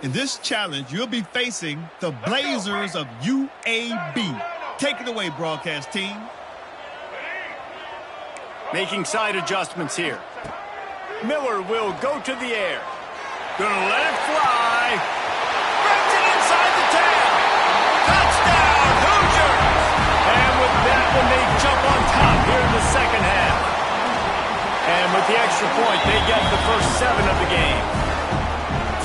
In this challenge, you'll be facing the Blazers of UAB. Take it away, broadcast team. Making side adjustments here. Miller will go to the air. Gonna let it fly. Brings it inside the 10. Touchdown, Hoosiers! And with that one, they jump on top here in the second half. And with the extra point, they get the first 7 of the game.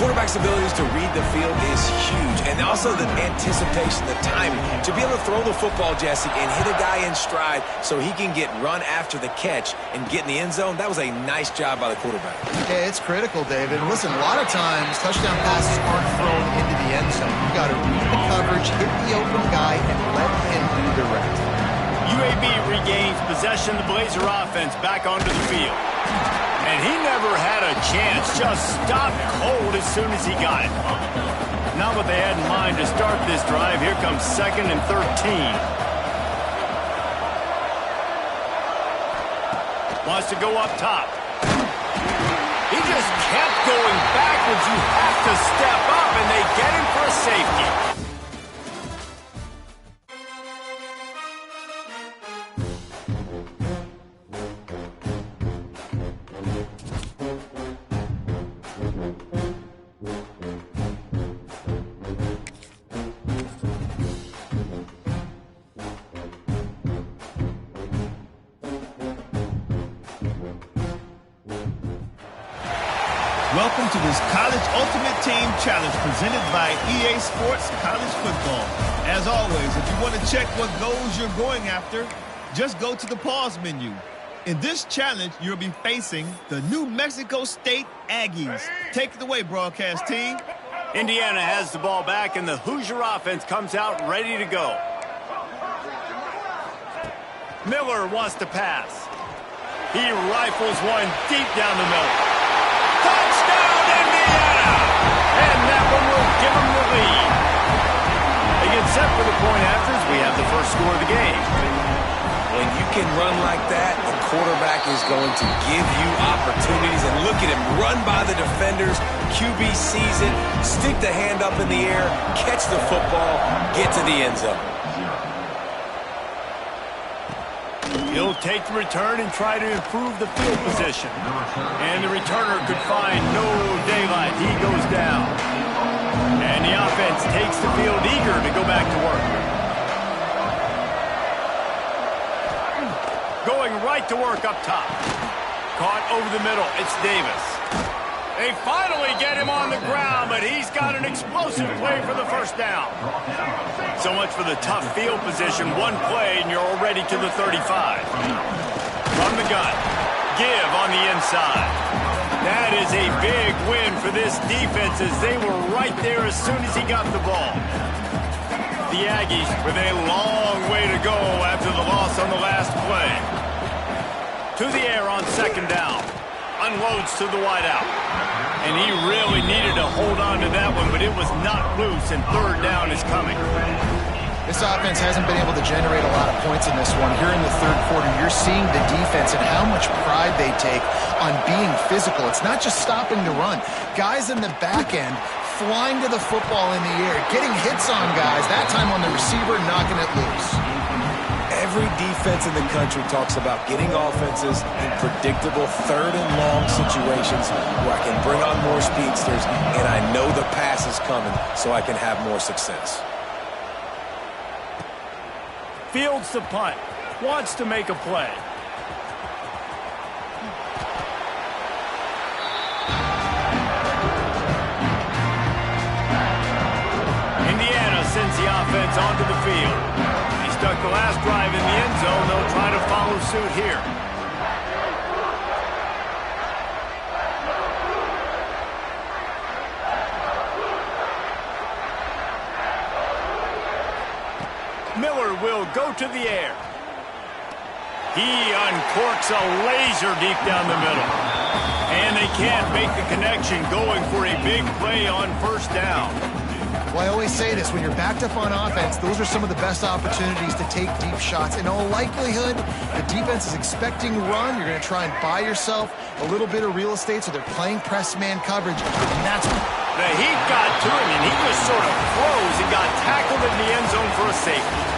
Quarterback's abilities to read the field is huge, and also the anticipation, the timing. To be able to throw the football, Jesse, and hit a guy in stride so he can get run after the catch and get in the end zone, that was a nice job by the quarterback. Yeah, it's critical, David. Listen, a lot of times, touchdown passes aren't thrown into the end zone. You've got to read the coverage, hit the open guy, and let him do the rest. UAB regains possession of the Blazer offense back onto the field. And he never had a chance, just stopped cold as soon as he got it. Not what they had in mind to start this drive. Here comes 2nd and 13. Wants to go up top. He just kept going backwards. You have to step up, and they get him for a safety. Welcome to this College Ultimate Team Challenge presented by EA Sports College Football. As always, if you want to check what goals you're going after, just go to the pause menu. In this challenge, you'll be facing the New Mexico State Aggies. Take it away, broadcast team. Indiana has the ball back, and the Hoosier offense comes out ready to go. Miller wants to pass. He rifles one deep down the middle. Touchdown, Indiana! And that one will give them the lead. They get set for the point after as we have the first score of the game. When you can run like that, the quarterback is going to give you opportunities. And look at him run by the defenders. QB sees it, stick the hand up in the air, catch the football, get to the end zone. He'll take the return and try to improve the field position. And the returner could find no daylight. He goes down. And the offense takes the field eager to go back to work. Going right to work up top. Caught over the middle. It's Davis. They finally get him on the ground, but he's got an explosive play for the first down. So much for the tough field position. One play, and you're already to the 35. From the gun. Give on the inside. That is a big win for this defense as they were right there as soon as he got the ball. The Aggies with a long way to go after the loss on the last play. To the air on second down. Unloads to the wideout. And he really needed to hold on to that one, but it was not loose, and third down is coming. This offense hasn't been able to generate a lot of points in this one. Here in the third quarter, you're seeing the defense and how much pride they take on being physical. It's not just stopping the run. Guys in the back end flying to the football in the air, getting hits on guys, that time on the receiver, knocking it loose. Every defense in the country talks about getting offenses in predictable third and long situations where I can bring on more speedsters and I know the pass is coming so I can have more success. Fields the punt. Wants to make a play. Indiana sends the offense onto the field. Stuck the last drive in the end zone. They'll try to follow suit here. Miller will go to the air. He uncorks a laser deep down the middle. And they can't make the connection, going for a big play on first down. Well, I always say this, when you're backed up on offense, those are some of the best opportunities to take deep shots. In all likelihood, the defense is expecting run. You're going to try and buy yourself a little bit of real estate, so they're playing press man coverage, and that's what... The heat got to him, and he just sort of froze and got tackled in the end zone for a safety.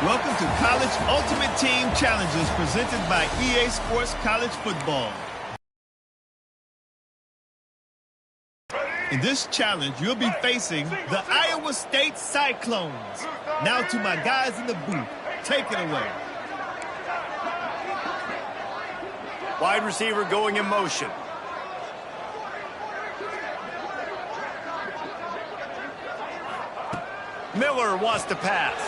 Welcome to College Ultimate Team Challenges presented by EA Sports College Football. In this challenge, you'll be facing the Iowa State Cyclones. Now to my guys in the booth. Take it away. Wide receiver going in motion. Miller wants to pass.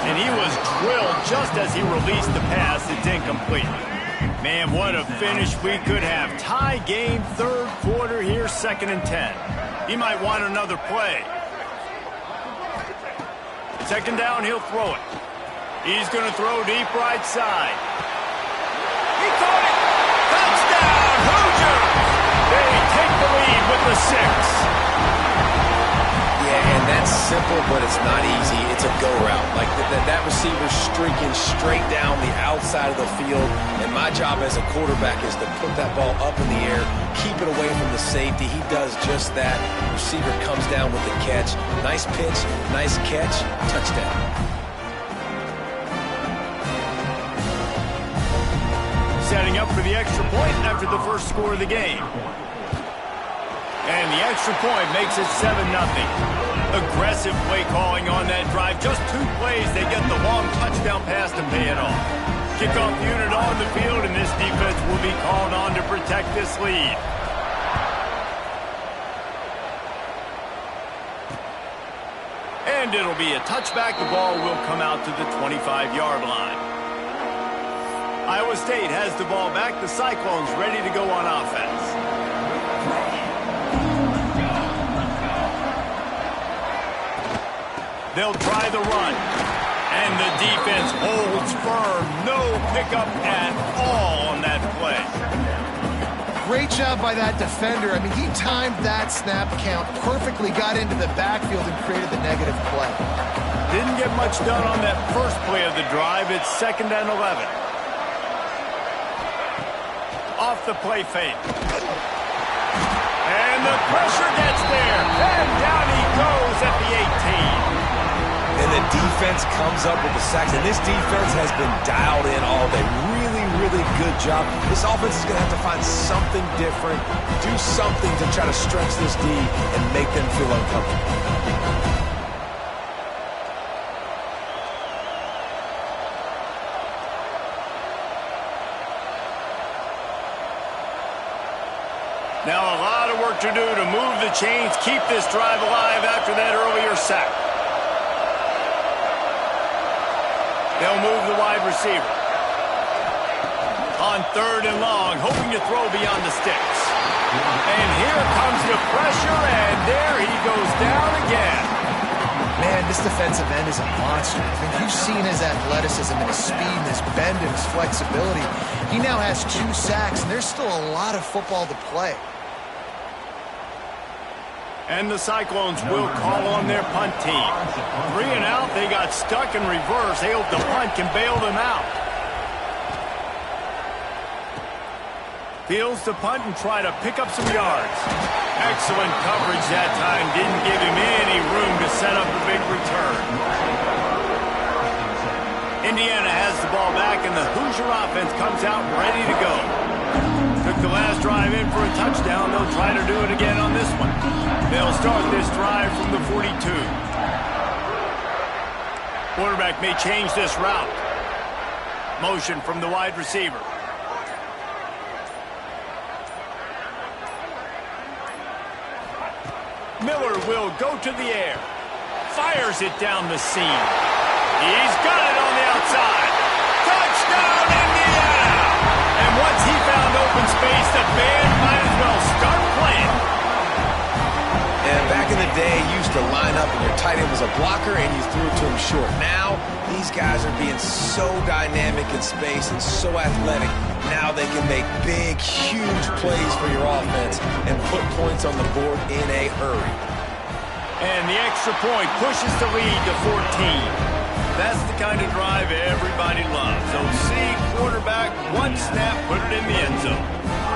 And he was drilled just as he released the pass. It's incomplete. Man, what a finish we could have. Tie game, third quarter here, 2nd and 10. He might want another play. Second down, he'll throw it. He's going to throw deep right side. He caught it. Touchdown, Hoosiers! They take the lead with the 6. Yeah, and that's simple, but it's not easy. It's a go route. Like that receiver's streaking straight down the outside of the field, and my job as a quarterback is to put that ball up in the air, keep it away from the safety. He does just that. Receiver comes down with the catch. Nice pitch, nice catch, touchdown. Setting up for the extra point after the first score of the game. And the extra point makes it 7-0. Aggressive play calling on that drive. Just 2 plays, they get the long touchdown pass to pay it off. Kickoff unit on the field, and this defense will be called on to protect this lead. And it'll be a touchback. The ball will come out to the 25-yard line. Iowa State has the ball back. The Cyclones ready to go on offense. They'll try the run. And the defense holds firm. No pickup at all on that play. Great job by that defender. I mean, he timed that snap count perfectly, got into the backfield and created the negative play. Didn't get much done on that first play of the drive. It's 2nd and 11. Off the play fake. And the pressure gets there. And down he goes at the 18. And the defense comes up with the sacks. And this defense has been dialed in all day. Really good job. This offense is going to have to find something different, do something to try to stretch this D and make them feel uncomfortable. Now a lot of work to do to move the chains, keep this drive alive after that earlier sack. They'll move the wide receiver. On 3rd and long, hoping to throw beyond the sticks. And here comes the pressure, and there he goes down again. Man, this defensive end is a monster. I think you've seen his athleticism and his speed and his bend and his flexibility. He now has 2 sacks, and there's still a lot of football to play. And the Cyclones will call on their punt team. 3 and out, they got stuck in reverse. They hope the punt can bail them out. Fields to punt and try to pick up some yards. Excellent coverage that time. Didn't give him any room to set up a big return. Indiana has the ball back, and the Hoosier offense comes out ready to go. Took the last drive in for a touchdown. They'll try to do it again on this one. They'll start this drive from the 42. Quarterback may change this route. Motion from the wide receiver. Miller will go to the air. Fires it down the seam. He's got it on the outside. Touchdown, Indiana! And once he found open space, the band might as well start playing. And back in the day, you used to line up and your tight end was a blocker and you threw it to him short. Now, these guys are being so dynamic in space and so athletic. Now they can make big, huge plays for your offense and put points on the board in a hurry. And the extra point pushes the lead to 14. That's the kind of drive everybody loves. OC, quarterback, one snap, put it in the end zone.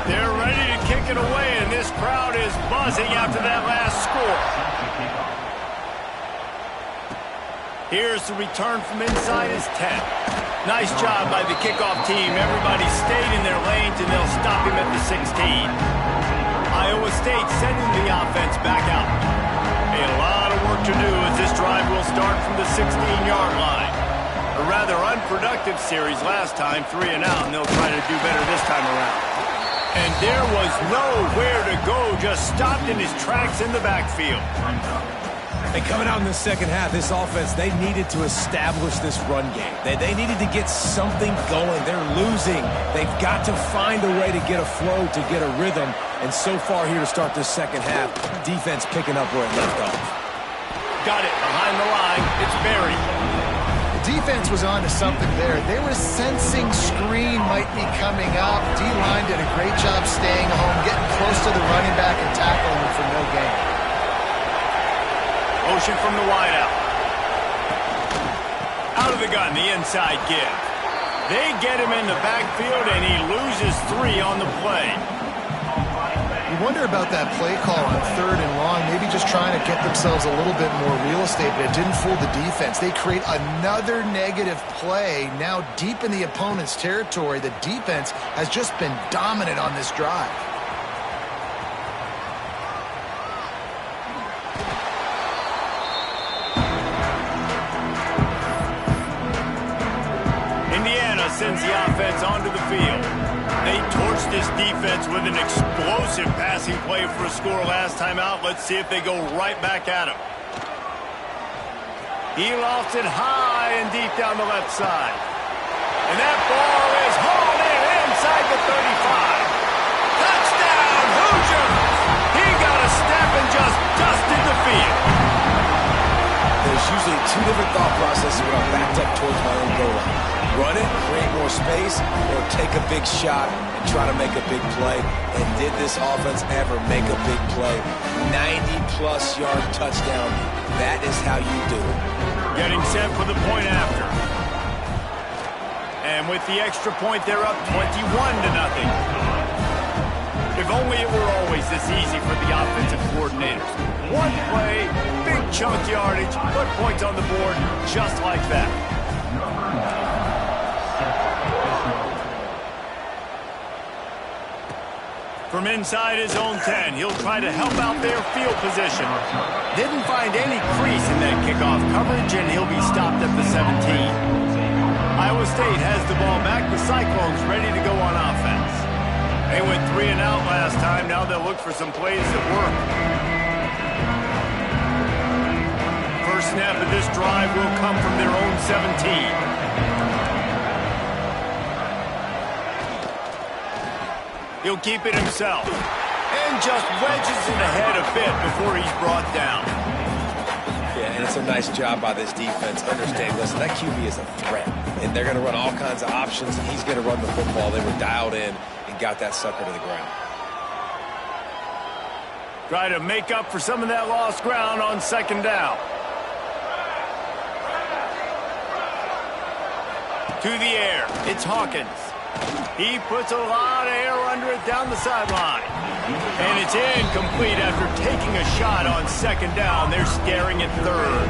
They're ready to kick it away, and this crowd is buzzing after that last score. Here's the return from inside his 10. Nice job by the kickoff team. Everybody stayed in their lanes, and they'll stop him at the 16. Iowa State sending the offense back out. A lot of work to do as this drive will start from the 16-yard line. A rather unproductive series last time, 3 and out, and they'll try to do better this time around. And there was nowhere to go, just stopped in his tracks in the backfield. And coming out in the second half, this offense, they needed to establish this run game. They needed to get something going. They're losing. They've got to find a way to get a flow, to get a rhythm. And so far here to start this second half, defense picking up where it left off. Got it behind the line. It's Berry. The defense was on to something there. They were sensing screen might be coming up. D-line did a great job staying home, getting close to the running back and tackling him for no gain. Motion from the wideout. Out of the gun, the inside give. They get him in the backfield, and he loses 3 on the play. You wonder about that play call on 3rd and long, maybe just trying to get themselves a little bit more real estate, but it didn't fool the defense. They create another negative play, now deep in the opponent's territory. The defense has just been dominant on this drive. Sends the offense onto the field. They torched this defense with an explosive passing play for a score last time out. Let's see if they go right back at him. He lofts it high and deep down the left side. And that ball is hauled in inside the 35. Touchdown, Hoosiers! He got a step and just dusted the field. There's usually two different thought processes when I'm backed up towards my own goal line. Run it, create more space, or take a big shot and try to make a big play. And did this offense ever make a big play? 90-plus yard touchdown. That is how you do it. Getting set for the point after. And with the extra point, they're up 21-0. If only it were always this easy for the offensive coordinators. One play, big chunk yardage, put points on the board just like that. From inside his own 10, he'll try to help out their field position. Didn't find any crease in that kickoff coverage, and he'll be stopped at the 17. Iowa State has the ball back. The Cyclones ready to go on offense. They went 3 and out last time. Now they'll look for some plays that work. First snap of this drive will come from their own 17. He'll keep it himself. And just wedges it ahead a bit before he's brought down. Yeah, and it's a nice job by this defense. Understand, listen, that QB is a threat. And they're going to run all kinds of options, and he's going to run the football. They were dialed in and got that sucker to the ground. Try to make up for some of that lost ground on second down. To the air, it's Hawkins. He puts a lot of air under it down the sideline. And it's incomplete after taking a shot on second down. They're staring at third.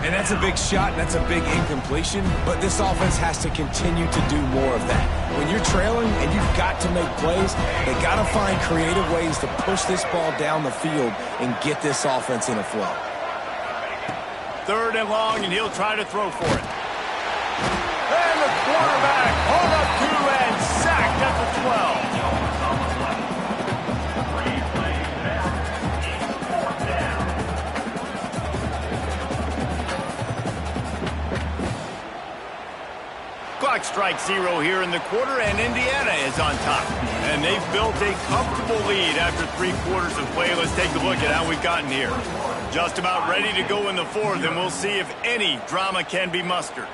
And that's a big shot, and that's a big incompletion, but this offense has to continue to do more of that. When you're trailing and you've got to make plays, they got to find creative ways to push this ball down the field and get this offense in a flow. Third and long, and he'll try to throw for it. And the quarterback hauled up to and sacked at the 12. Clock strikes 0 here in the quarter, and Indiana is on top. And they've built a comfortable lead after 3 quarters of play. Let's take a look at how we've gotten here. Just about ready to go in the fourth, and we'll see if any drama can be mustered.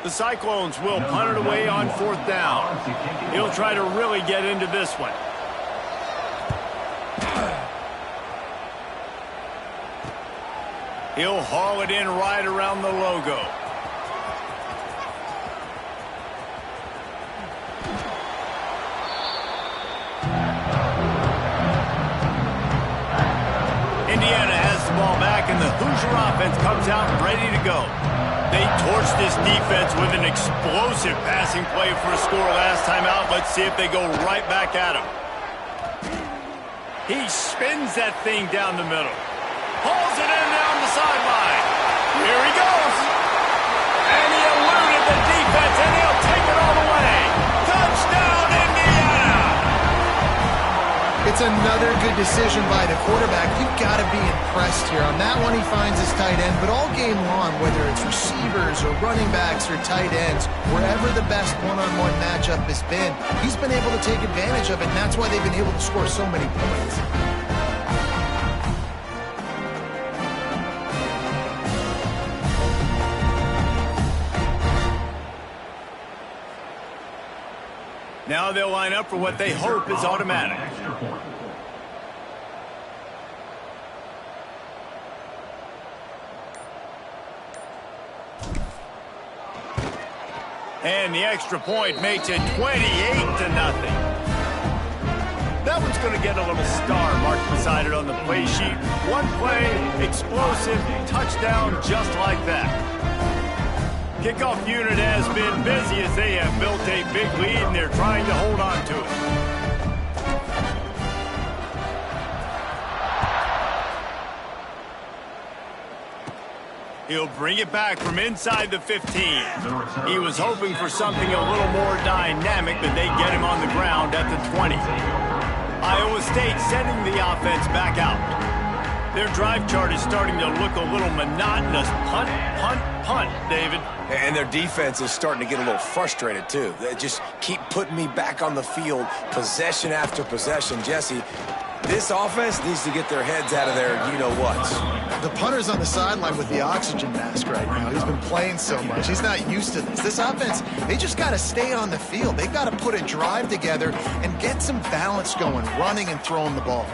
The Cyclones will punt it away on 4th down. He'll try to really get into this one. He'll haul it in right around the logo. Indiana has the ball back, and the Hoosier offense comes out ready to go. They torched this defense with an explosive passing play for a score last time out. Let's see if they go right back at him. He spins that thing down the middle. Hauls it in down the sideline. Here he goes. And he eluded the defense, and he'll take it all the way. Touchdown, Indiana! It's another good decision by the quarterback. You've got to be impressed here. On that one, he finds his tight end, but all game long, whether it's receivers or running backs or tight ends, wherever the best one-on-one matchup has been, he's been able to take advantage of it, and that's why they've been able to score so many points. Now they'll line up for what they hope is automatic. And the extra point makes it 28-0. That one's going to get a little star marked beside it on the play sheet. One play, explosive, touchdown, just like that. Kickoff unit has been busy as they have built a big lead, and they're trying to hold on to it. He'll bring it back from inside the 15. He was hoping for something a little more dynamic, but they get him on the ground at the 20. Iowa State sending the offense back out. Their drive chart is starting to look a little monotonous. Punt, punt, punt, David. And their defense is starting to get a little frustrated, too. They just keep putting me back on the field, possession after possession. Jesse, this offense needs to get their heads out of their you-know-whats. The punter's on the sideline with the oxygen mask right now. He's been playing so much. He's not used to this. This offense, they just got to stay on the field. They've got to put a drive together and get some balance going, running and throwing the ball.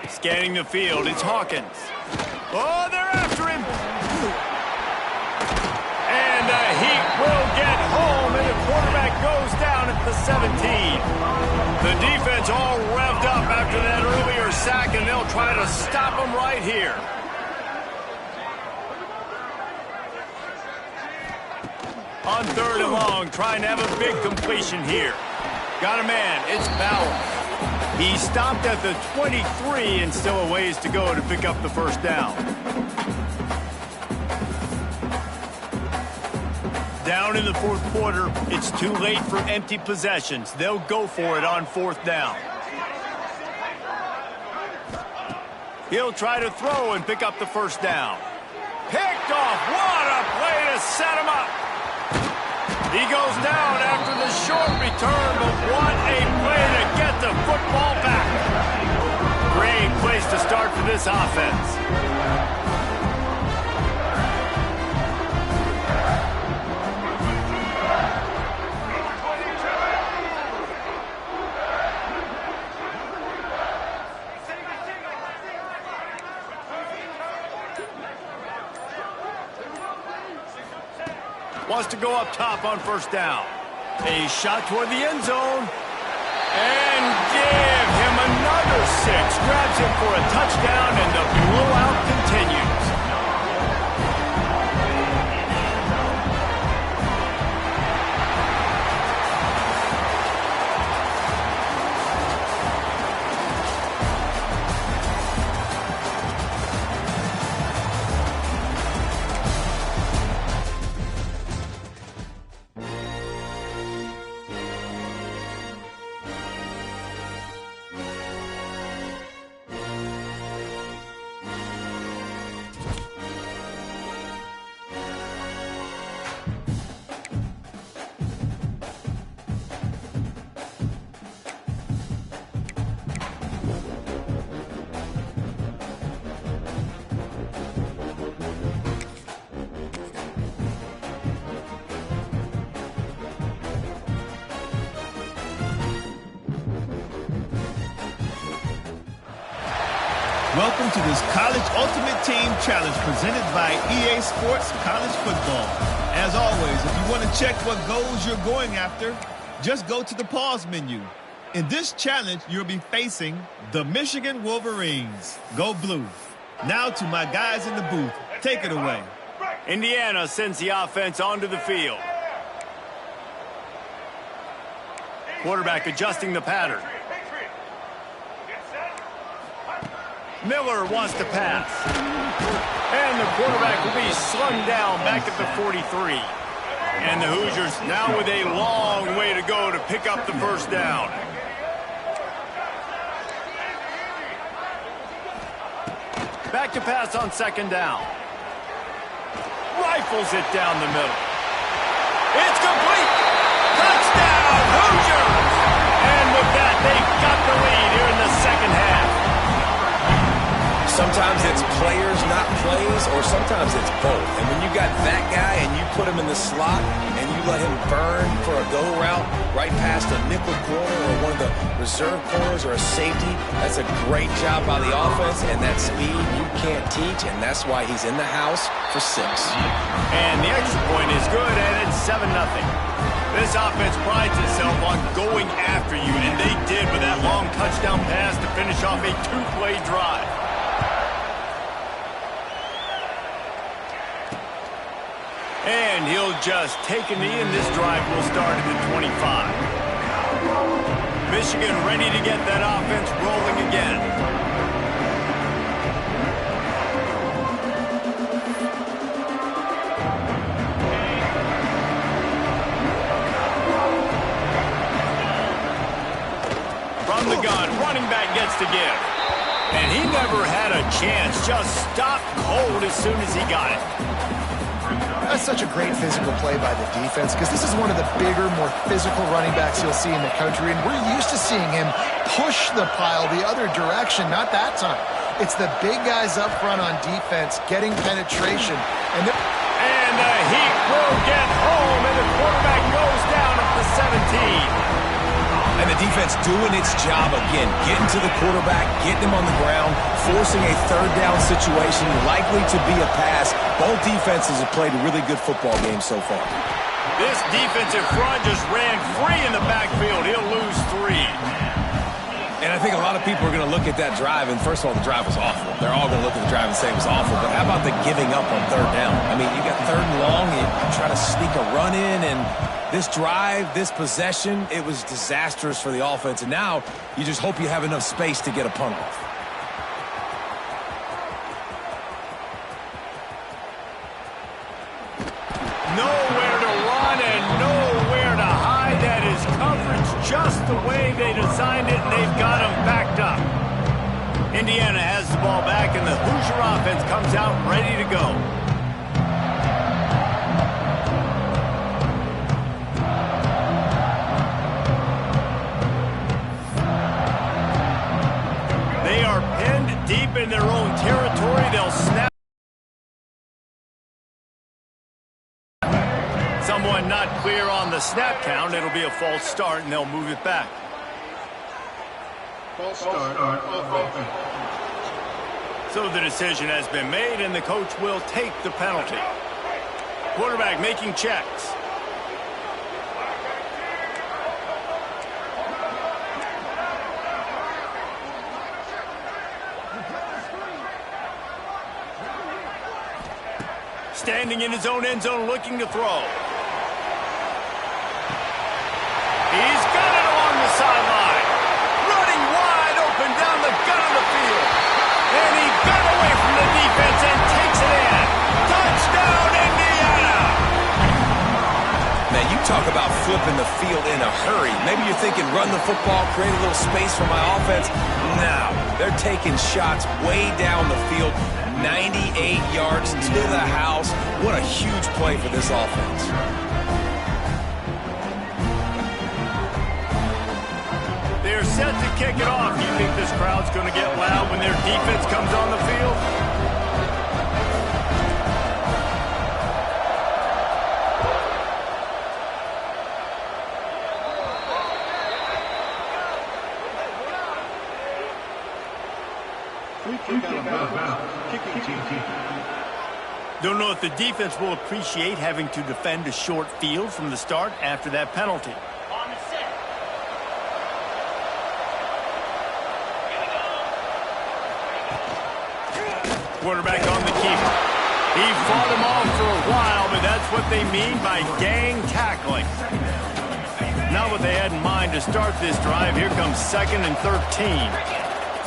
Scanning the field, it's Hawkins. Oh, they're after him. And the Heat will get home, and the quarterback goes down at the 17. The defense all revved up after that earlier sack, and they'll try to stop him right here. On 3rd and long, trying to have a big completion here. Got a man, it's Bauer. He stopped at the 23 and still a ways to go to pick up the first down. Down in the 4th quarter, it's too late for empty possessions. They'll go for it on 4th down. He'll try to throw and pick up the first down. Picked off. What a play to set him up. He goes down after the short return, but what a play to get the football back. Great place to start for this offense. Wants to go up top on 1st down. A shot toward the end zone. And give him another 6. Grabs him for a touchdown, and the blowout continues. Welcome to this College Ultimate Team Challenge presented by EA Sports College Football. As always, if you want to check what goals you're going after, just go to the pause menu. In this challenge, you'll be facing the Michigan Wolverines. Go Blue. Now to my guys in the booth. Take it away. Indiana sends the offense onto the field. Quarterback adjusting the pattern. Miller wants to pass. And the quarterback will be slung down back at the 43. And the Hoosiers now with a long way to go to pick up the first down. Back to pass on 2nd down. Rifles it down the middle. It's complete. Touchdown, Hoosiers! And with that, they've got the lead here in the 2nd half. Sometimes it's players, not plays, or sometimes it's both. And when you got that guy and you put him in the slot and you let him burn for a go route right past a nickel corner or one of the reserve corners or a safety, that's a great job by the offense, and that speed you can't teach, and that's why he's in the house for 6. And the extra point is good, and it's 7-0. This offense prides itself on going after you, and they did with that long touchdown pass to finish off a 2-play drive. And he'll just take a knee, and this drive will start at the 25. Michigan ready to get that offense rolling again. From the gun, running back gets to give. And he never had a chance. Just stopped cold as soon as he got it. That's such a great physical play by the defense because this is one of the bigger, more physical running backs you'll see in the country, and we're used to seeing him push the pile the other direction. Not that time. It's the big guys up front on defense getting penetration. And the Heat will get home, and the quarterback goes down at the 17. And the defense doing its job again, getting to the quarterback, getting him on the ground, forcing a third down situation, likely to be a pass. Both defenses have played a really good football game so far. This defensive front just ran free in the backfield. He'll lose 3. And I think a lot of people are going to look at that drive, and first of all, the drive was awful. They're all going to look at the drive and say it was awful, but how about the giving up on third down? I mean, you got third and long, you try to sneak a run in, and this drive, this possession, it was disastrous for the offense, and now you just hope you have enough space to get a punt off. Nowhere to run and nowhere to hide. That is coverage just the way they designed it, and they've got them backed up. Indiana has the ball back, and the Hoosier offense comes out ready to go. They are pinned deep in their own territory. They'll snap. Someone not clear on the snap count. It'll be a false start, and they'll move it back. False start. So the decision has been made, and the coach will take the penalty. Quarterback making checks. Standing in his own end zone, looking to throw. He's got it along the sideline. Running wide open down the gut of the field. And he got away from the defense and takes it in. Touchdown, Indiana! Now, you talk about flipping the field in a hurry. Maybe you're thinking run the football, create a little space for my offense. No, they're taking shots way down the field. 98 yards to the house. What a huge play for this offense. They're set to kick it off. You think this crowd's going to get loud when their defense comes on the field? Don't know if the defense will appreciate having to defend a short field from the start after that penalty. Quarterback on the keeper. He fought him off for a while, but that's what they mean by gang tackling. Not what they had in mind to start this drive. Here comes 2nd and 13.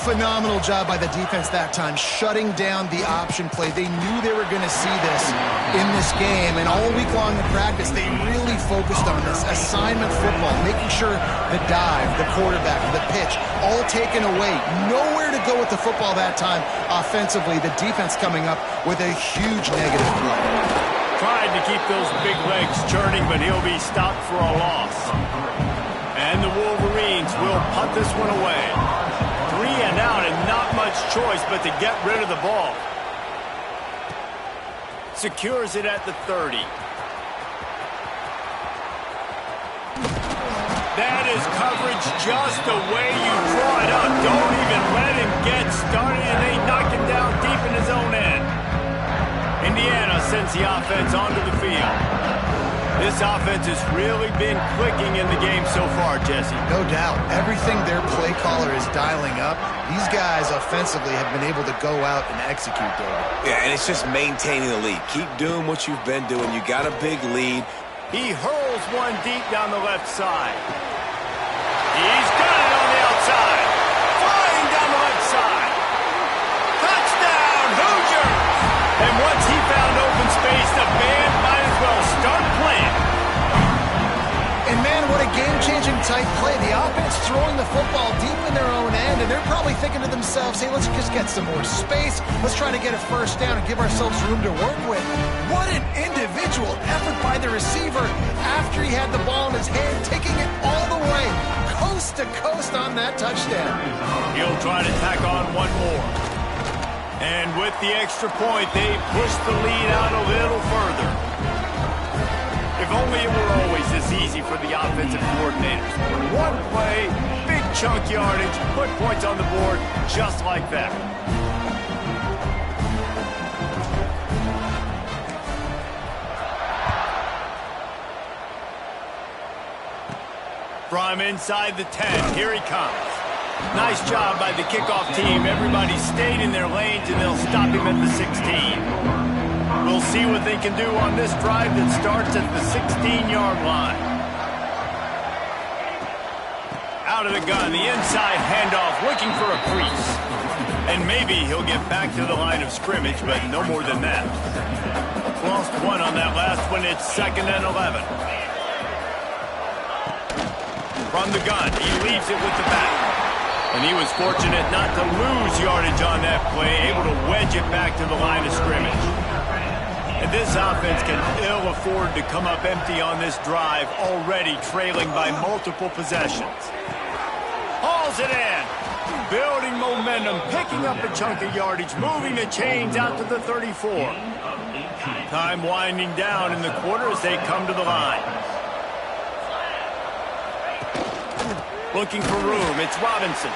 Phenomenal job by the defense that time, shutting down the option play. They knew they were going to see this in this game, and all week long in practice, they really focused on this assignment football, making sure the dive, the quarterback, the pitch, all taken away. Nowhere to go with the football that time offensively. The defense coming up with a huge negative play. Tried to keep those big legs churning, but he'll be stopped for a loss. And the Wolverines will punt this one away. 3 and out, and not much choice but to get rid of the ball. Secures it at the 30. That is coverage just the way you draw it up. Don't even let him get started, and they knock him down deep in his own end. Indiana sends the offense onto the field. This offense has really been clicking in the game so far, Jesse. No doubt. Everything their play caller is dialing up, these guys offensively have been able to go out and execute, David. Yeah, and it's just maintaining the lead. Keep doing what you've been doing. You got a big lead. He hurls one deep down the left side. He's got it on the outside. Flying down the left side. Touchdown, Hoosiers! And once he found open space, the band might as well start playing. And man, what a game-changing type right play. The offense throwing the football deep in their own end, and they're probably thinking to themselves, hey, let's just get some more space. Let's try to get a first down and give ourselves room to work with. What an individual effort by the receiver after he had the ball in his hand, taking it all the way, coast to coast on that touchdown. He'll try to tack on one more. And with the extra point, they push the lead out a little further. If only it were always this easy for the offensive coordinators. One play, big chunk yardage, put points on the board just like that. From inside the 10, here he comes. Nice job by the kickoff team. Everybody stayed in their lanes, and they'll stop him at the 16. We'll see what they can do on this drive that starts at the 16-yard line. Out of the gun, the inside handoff, looking for a crease. And maybe he'll get back to the line of scrimmage, but no more than that. Lost one on that last one. It's 2nd and 11. From the gun, he leaves it with the back. And he was fortunate not to lose yardage on that play, able to wedge it back to the line of scrimmage. And this offense can ill afford to come up empty on this drive, already trailing by multiple possessions. Hauls it in. Building momentum, picking up a chunk of yardage, moving the chains out to the 34. Time winding down in the quarter as they come to the line. Looking for room, it's Robinson.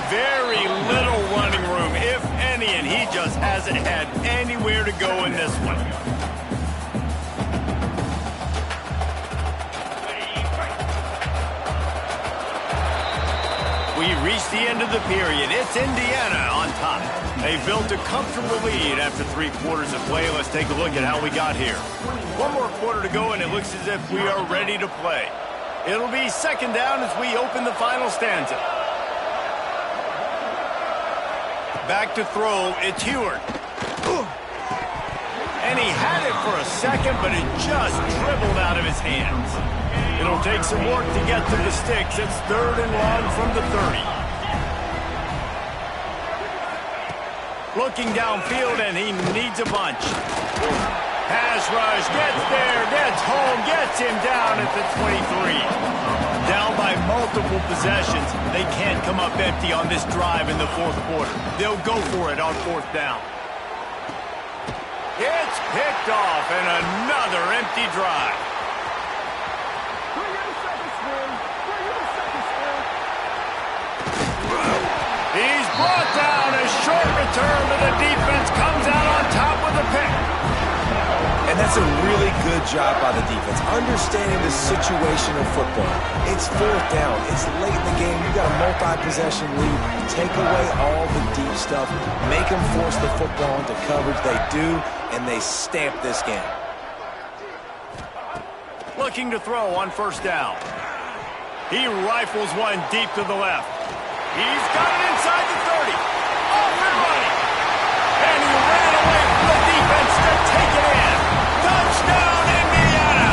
Very little running room, if any, and he just hasn't had anywhere to go in this one. We reach the end of the period. It's Indiana on top. They built a comfortable lead after 3 quarters of play. Let's take a look at how we got here. One more quarter to go, and it looks as if we are ready to play. It'll be 2nd down as we open the final stanza. Back to throw, it's Heward. And he had it for a second, but it just dribbled out of his hands. It'll take some work to get to the sticks. It's 3rd and long from the 30. Looking downfield, and he needs a bunch. Pass rush, gets there, gets home, gets him down at the 23. Down by multiple possessions. They can't come up empty on this drive in the 4th quarter. They'll go for it on 4th down. It's picked off, and another empty drive. He's brought down. A short return, but the defense comes out on top with a pick. And that's a really good job by the defense, understanding the situation of football. It's 4th down. It's late in the game. You got a multi-possession lead. Take away all the deep stuff. Make them force the football into coverage. They do, and they stamp this game. Looking to throw on 1st down. He rifles one deep to the left. He's got it inside the 30. Off and running. And he ran away from the defense to take it in. Touchdown, Indiana!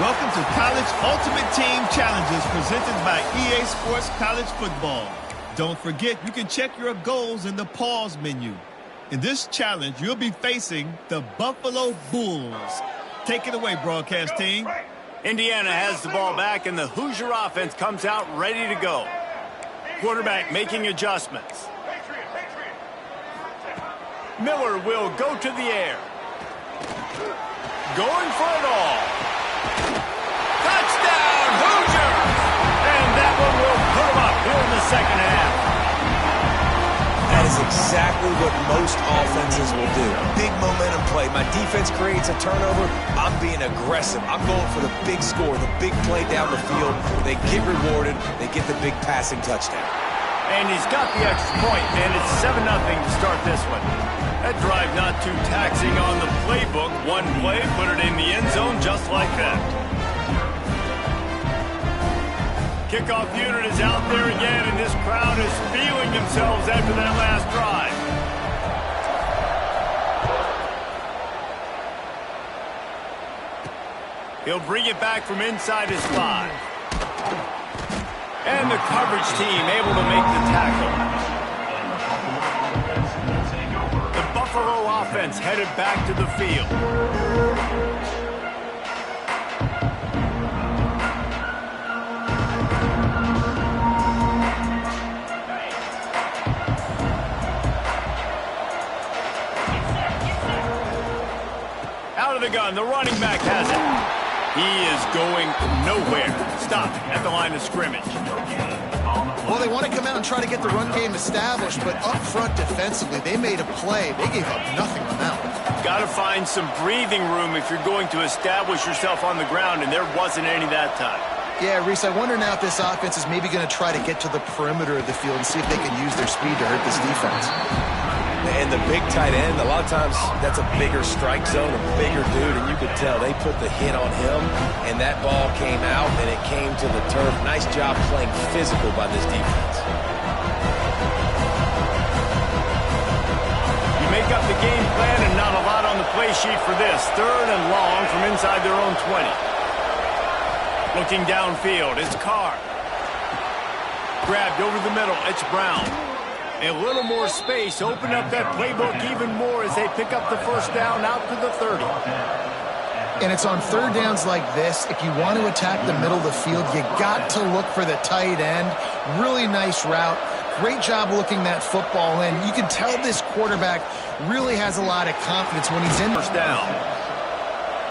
Welcome to College Ultimate Team Challenges presented by EA Sports College Football. Don't forget, you can check your goals in the pause menu. In this challenge, you'll be facing the Buffalo Bulls. Take it away, broadcast team. Indiana has the ball back, and the Hoosier offense comes out ready to go. Quarterback making adjustments. Miller will go to the air. Going for it all. Touchdown, Hoosiers! And that one will put them up here in the second half. That is exactly what most offenses will do. Big momentum play. My defense creates a turnover. I'm being aggressive. I'm going for the big score, the big play down the field. They get rewarded. They get the big passing touchdown. And he's got the extra point, and it's 7-0 to start this one. That drive not too taxing on the playbook. One play, put it in the end zone just like that. Kickoff unit is out there again, and this crowd is feeling themselves after that last drive. He'll bring it back from inside his 5. And the coverage team able to make the tackle. The Buffalo offense headed back to the field. Out of the gun, the running back has it. He is going nowhere. Stop at the line of scrimmage. Well, they want to come out and try to get the run game established, but up front defensively, they made a play. They gave up nothing on that one. Got to find some breathing room if you're going to establish yourself on the ground, and there wasn't any that time. Yeah, Reese, I wonder now if this offense is maybe going to try to get to the perimeter of the field and see if they can use their speed to hurt this defense. And the big tight end, a lot of times that's a bigger strike zone, a bigger dude, and you could tell they put the hit on him, and that ball came out, and it came to the turf. Nice job playing physical by this defense. You make up the game plan and not a lot on the play sheet for this. 3rd and long from inside their own 20. Looking downfield, it's Carr. Grabbed over the middle, it's Brown. A little more space, open up that playbook even more as they pick up the first down out to the 30. And it's on 3rd downs like this. If you want to attack the middle of the field, you got to look for the tight end. Really nice route. Great job looking that football in. You can tell this quarterback really has a lot of confidence when he's in. First down.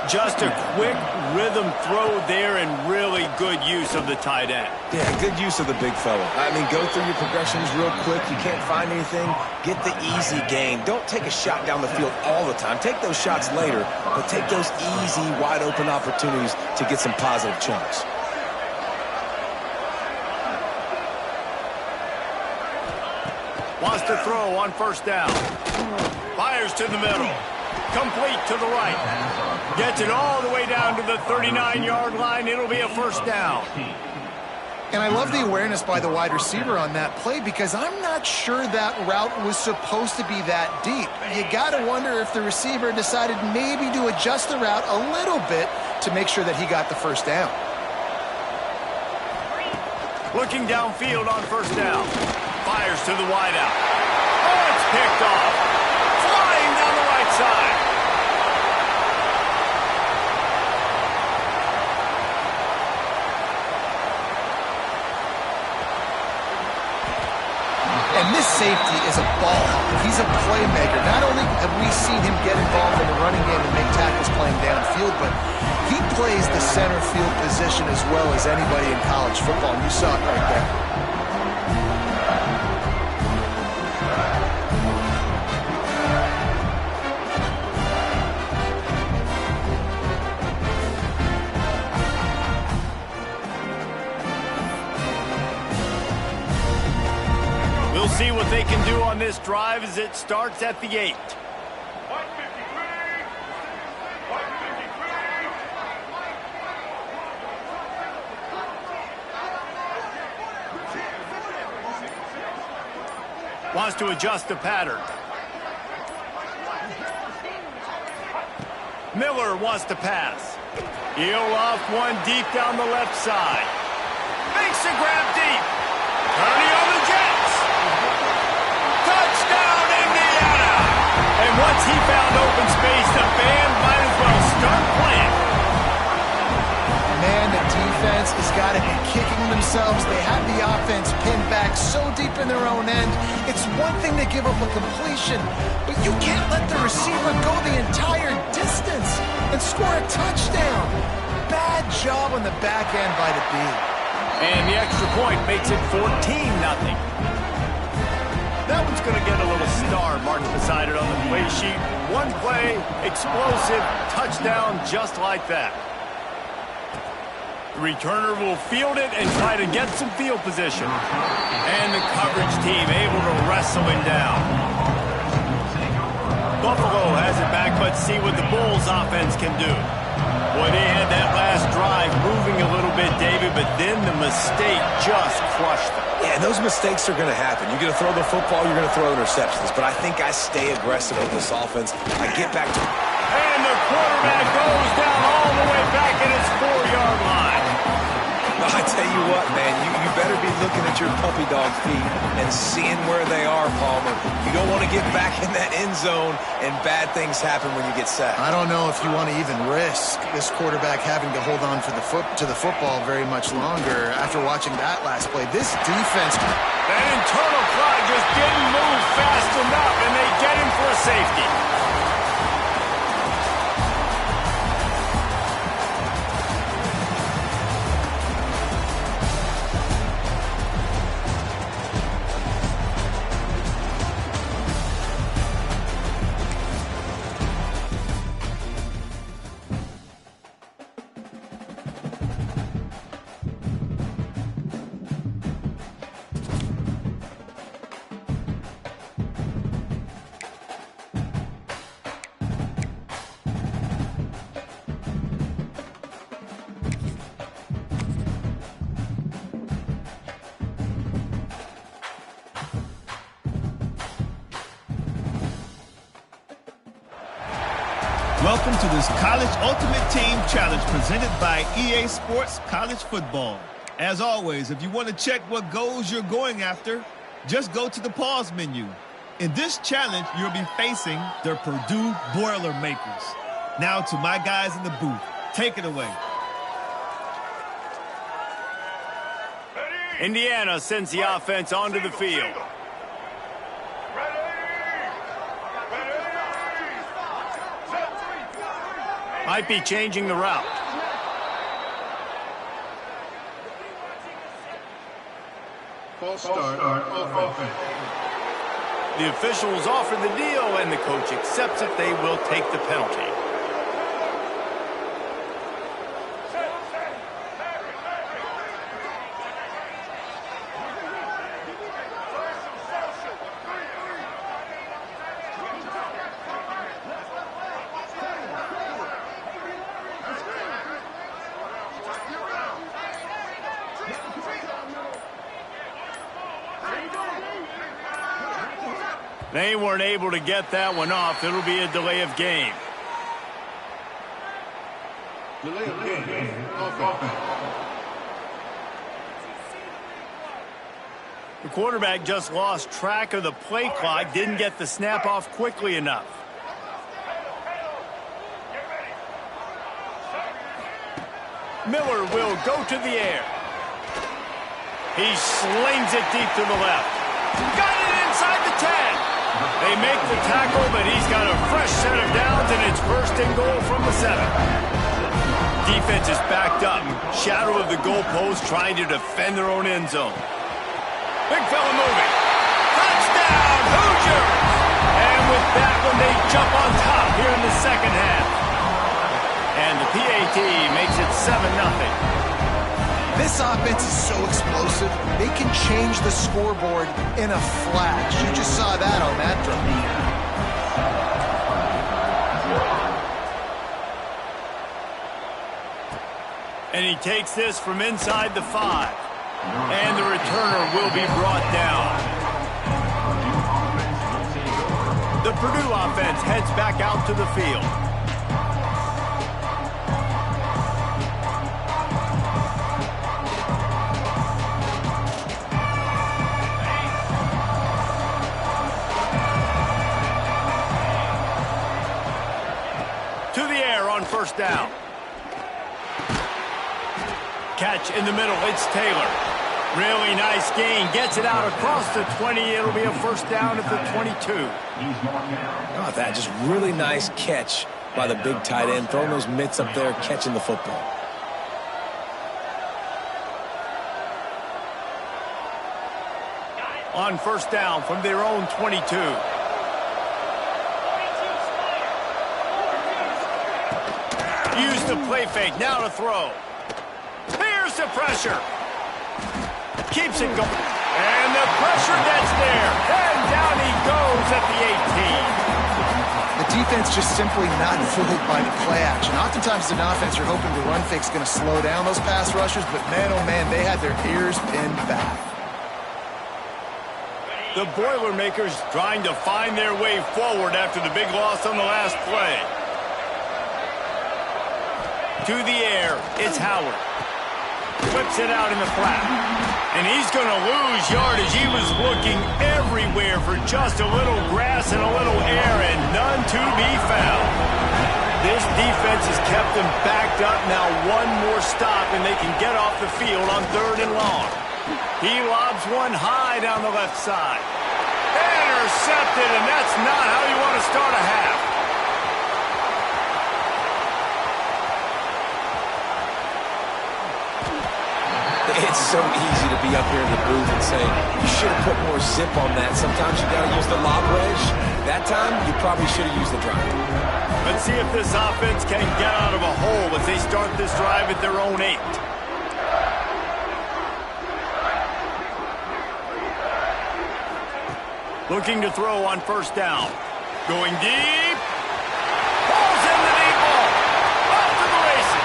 Just a quick rhythm throw there and really good use of the tight end. Yeah, good use of the big fella. I mean, go through your progressions real quick. You can't find anything. Get the easy gain. Don't take a shot down the field all the time. Take those shots later, but take those easy, wide-open opportunities to get some positive chunks. Wants to throw on first down. Fires to the middle. Complete to the right. Gets it all the way down to the 39-yard line. It'll be a first down. And I love the awareness by the wide receiver on that play because I'm not sure that route was supposed to be that deep. You got to wonder if the receiver decided maybe to adjust the route a little bit to make sure that he got the first down. Looking downfield on first down. Fires to the wideout. Oh, it's picked off. Flying down the right side. And this safety is a ball hawk. He's a playmaker. Not only have we seen him get involved in the running game and make tackles playing downfield, but he plays the center field position as well as anybody in college football. And you saw it right there. We'll see what they can do on this drive as it starts at the 8. Wants to adjust the pattern. Miller wants to pass. He'll loft one deep down the left side. Makes a grab deep. Turning on the Jets. Touchdown, Indiana! And once he found open space, the band might as well start playing. Man, the defense has got to be kicking themselves. They have the offense pinned back so deep in their own end. It's one thing to give up a completion, but you can't let the receiver go the entire distance and score a touchdown. Bad job on the back end by the D. And the extra point makes it 14-0. That one's going to get a little star marked beside it on the play sheet. One play, explosive, touchdown just like that. The returner will field it and try to get some field position. And the coverage team able to wrestle him down. Buffalo has it back. Let's see what the Bulls offense can do. Boy, they had that last drive moving a little bit, David, but then the mistake just crushed them. Yeah, and those mistakes are going to happen. You're going to throw the football, you're going to throw interceptions. But I think I stay aggressive with this offense. I get back to... And the quarterback goes down all the way back at his 4-yard line. I tell you what, man, you better be looking at your puppy dog feet and seeing where they are, Palmer. You don't want to get back in that end zone and bad things happen when you get sacked. I don't know if you want to even risk this quarterback having to hold on to the football very much longer after watching that last play. This defense... That internal clock just didn't move fast enough, and they get him for a safety. Welcome to this College Ultimate Team Challenge presented by EA Sports College Football. As always, if you want to check what goals you're going after, just go to the pause menu. In this challenge, you'll be facing the Purdue Boilermakers. Now to my guys in the booth. Take it away. Indiana sends the offense onto the field. Might be changing the route. False start offense. The officials offer the deal, and the coach accepts it. They will take the penalty. They weren't able to get that one off. It'll be a delay of game. Delay of game. Offense. The quarterback just lost track of the play clock, didn't get the snap off quickly enough. Miller will go to the air. He slings it deep to the left. Got it inside the 10. They make the tackle, but he's got a fresh set of downs, and it's first and goal from the 7. Defense is backed up. Shadow of the goalpost trying to defend their own end zone. Big fella moving. Touchdown, Hoosiers! And with that one, they jump on top here in the second half. And the PAT makes it 7-0. This offense is so explosive, they can change the scoreboard in a flash. You just saw that on that drive. And he takes this from inside the 5. And the returner will be brought down. The Purdue offense heads back out to the field. first down. Catch in the middle. It's Taylor. Really nice gain. Gets it out across the 20. It'll be a first down at the 22. How about that? Just really nice catch by the big tight end. Throwing those mitts up there, catching the football. On first down from their own 22. Use the play fake. Now to throw. Here's the pressure. Keeps it going. And the pressure gets there. And down he goes at the 18. The defense just simply not fooled by the play action. Oftentimes as an offense, you're hoping the run fake's going to slow down those pass rushers, but man, oh man, they had their ears pinned back. The Boilermakers trying to find their way forward after the big loss on the last play. To the air, it's Howard. Flips it out in the flat. And he's going to lose yardage. He was looking everywhere for just a little grass and a little air, and none to be found. This defense has kept them backed up. Now one more stop, and they can get off the field on 3rd and long. He lobs one high down the left side. Intercepted, and that's not how you want to start a half. It's so easy to be up here in the booth and say, you should have put more zip on that. Sometimes you got to use the lob wedge. That time, you probably should have used the drive. Let's see if this offense can get out of a hole as they start this drive at their own 8. Looking to throw on first down. Going deep. Pulls in the deep ball. Off to the races.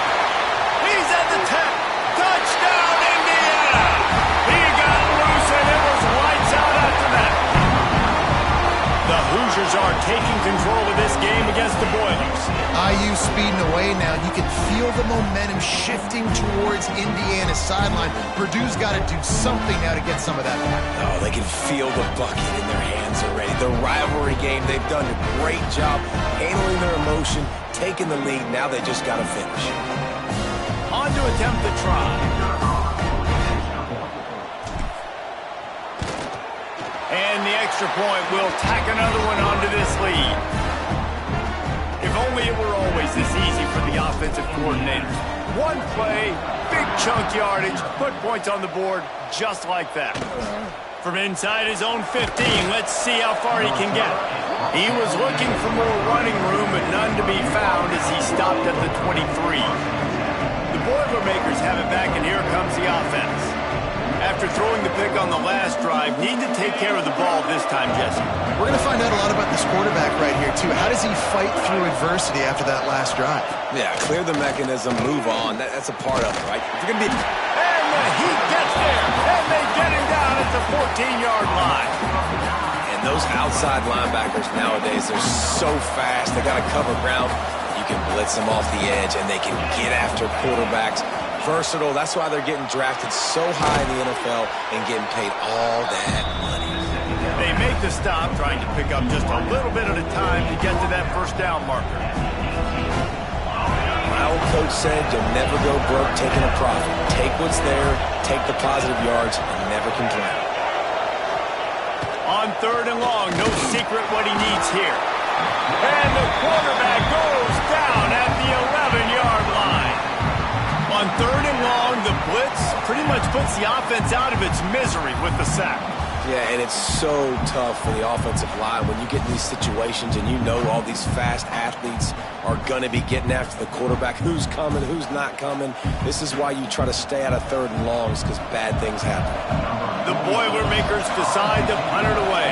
He's at the 10. Touchdown, Indiana! He got loose, and it was lights out after that. The Hoosiers are taking control of this game against the Boilers. IU speeding away now. You can feel the momentum shifting towards Indiana's sideline. Purdue's got to do something now to get some of that back. Oh, they can feel the bucket in their hands already. The rivalry game, they've done a great job handling their emotion, taking the lead. Now they just got to finish. On to attempt the try. And the extra point will tack another one onto this lead. If only it were always this easy for the offensive coordinators. One play, big chunk yardage, put points on the board just like that. From inside his own 15, let's see how far he can get. He was looking for more running room, but none to be found as he stopped at the 23. The Boilermakers have it back, and here comes the offense. After throwing the pick on the last drive, need to take care of the ball this time, Jesse. We're going to find out a lot about this quarterback right here, too. How does he fight through adversity after that last drive? Yeah, clear the mechanism, move on. That's a part of it, right? If you're going to be... And the heat gets there, and they get him down at the 14-yard line. And those outside linebackers nowadays, they're so fast. They got to cover ground. You can blitz them off the edge, and they can get after quarterbacks. Versatile. That's why they're getting drafted so high in the NFL and getting paid all that money. They make the stop, trying to pick up just a little bit at a time to get to that first down marker. My old coach said you'll never go broke taking a profit. Take what's there, take the positive yards, and never complain. On 3rd and long, no secret what he needs here. And the quarterback goes down at the 11-yard line. On 3rd and long, the blitz pretty much puts the offense out of its misery with the sack. Yeah, and it's so tough for the offensive line when you get in these situations and you know all these fast athletes are going to be getting after the quarterback. Who's coming, who's not coming. This is why you try to stay out of 3rd and longs, because bad things happen. The Boilermakers decide to punt it away.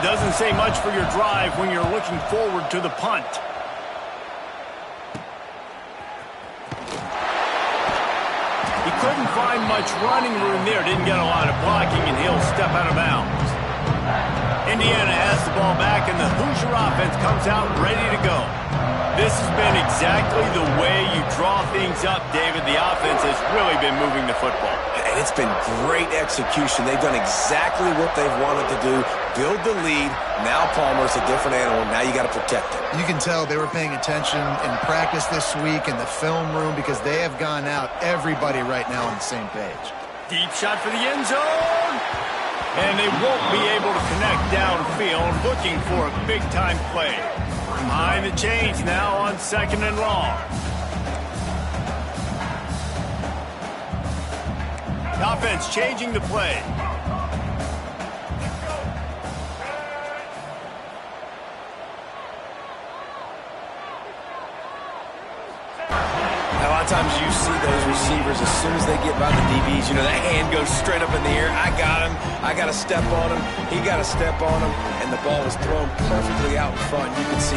Doesn't say much for your drive when you're looking forward to the punt. He couldn't find much running room there. Didn't get a lot of blocking, and he'll step out of bounds. Indiana has the ball back, and the Hoosier offense comes out ready to go. This has been exactly the way you draw things up, David. The offense has really been moving the football. And And it's been great execution. They've done exactly what they've wanted to do. Build the lead. Now Palmer's a different animal. Now you got to protect it. You can tell they were paying attention in practice this week in the film room because they have gone out, everybody right now on the same page. Deep shot for the end zone. And they won't be able to connect downfield, looking for a big-time play. Behind the chains now on 2nd and long. The offense changing the play. A lot of times you see those receivers, as soon as they get by the DBs, you know, that hand goes straight up in the air. I got him. I got to step on him. He got to step on him. And the ball was thrown perfectly out in front. You can see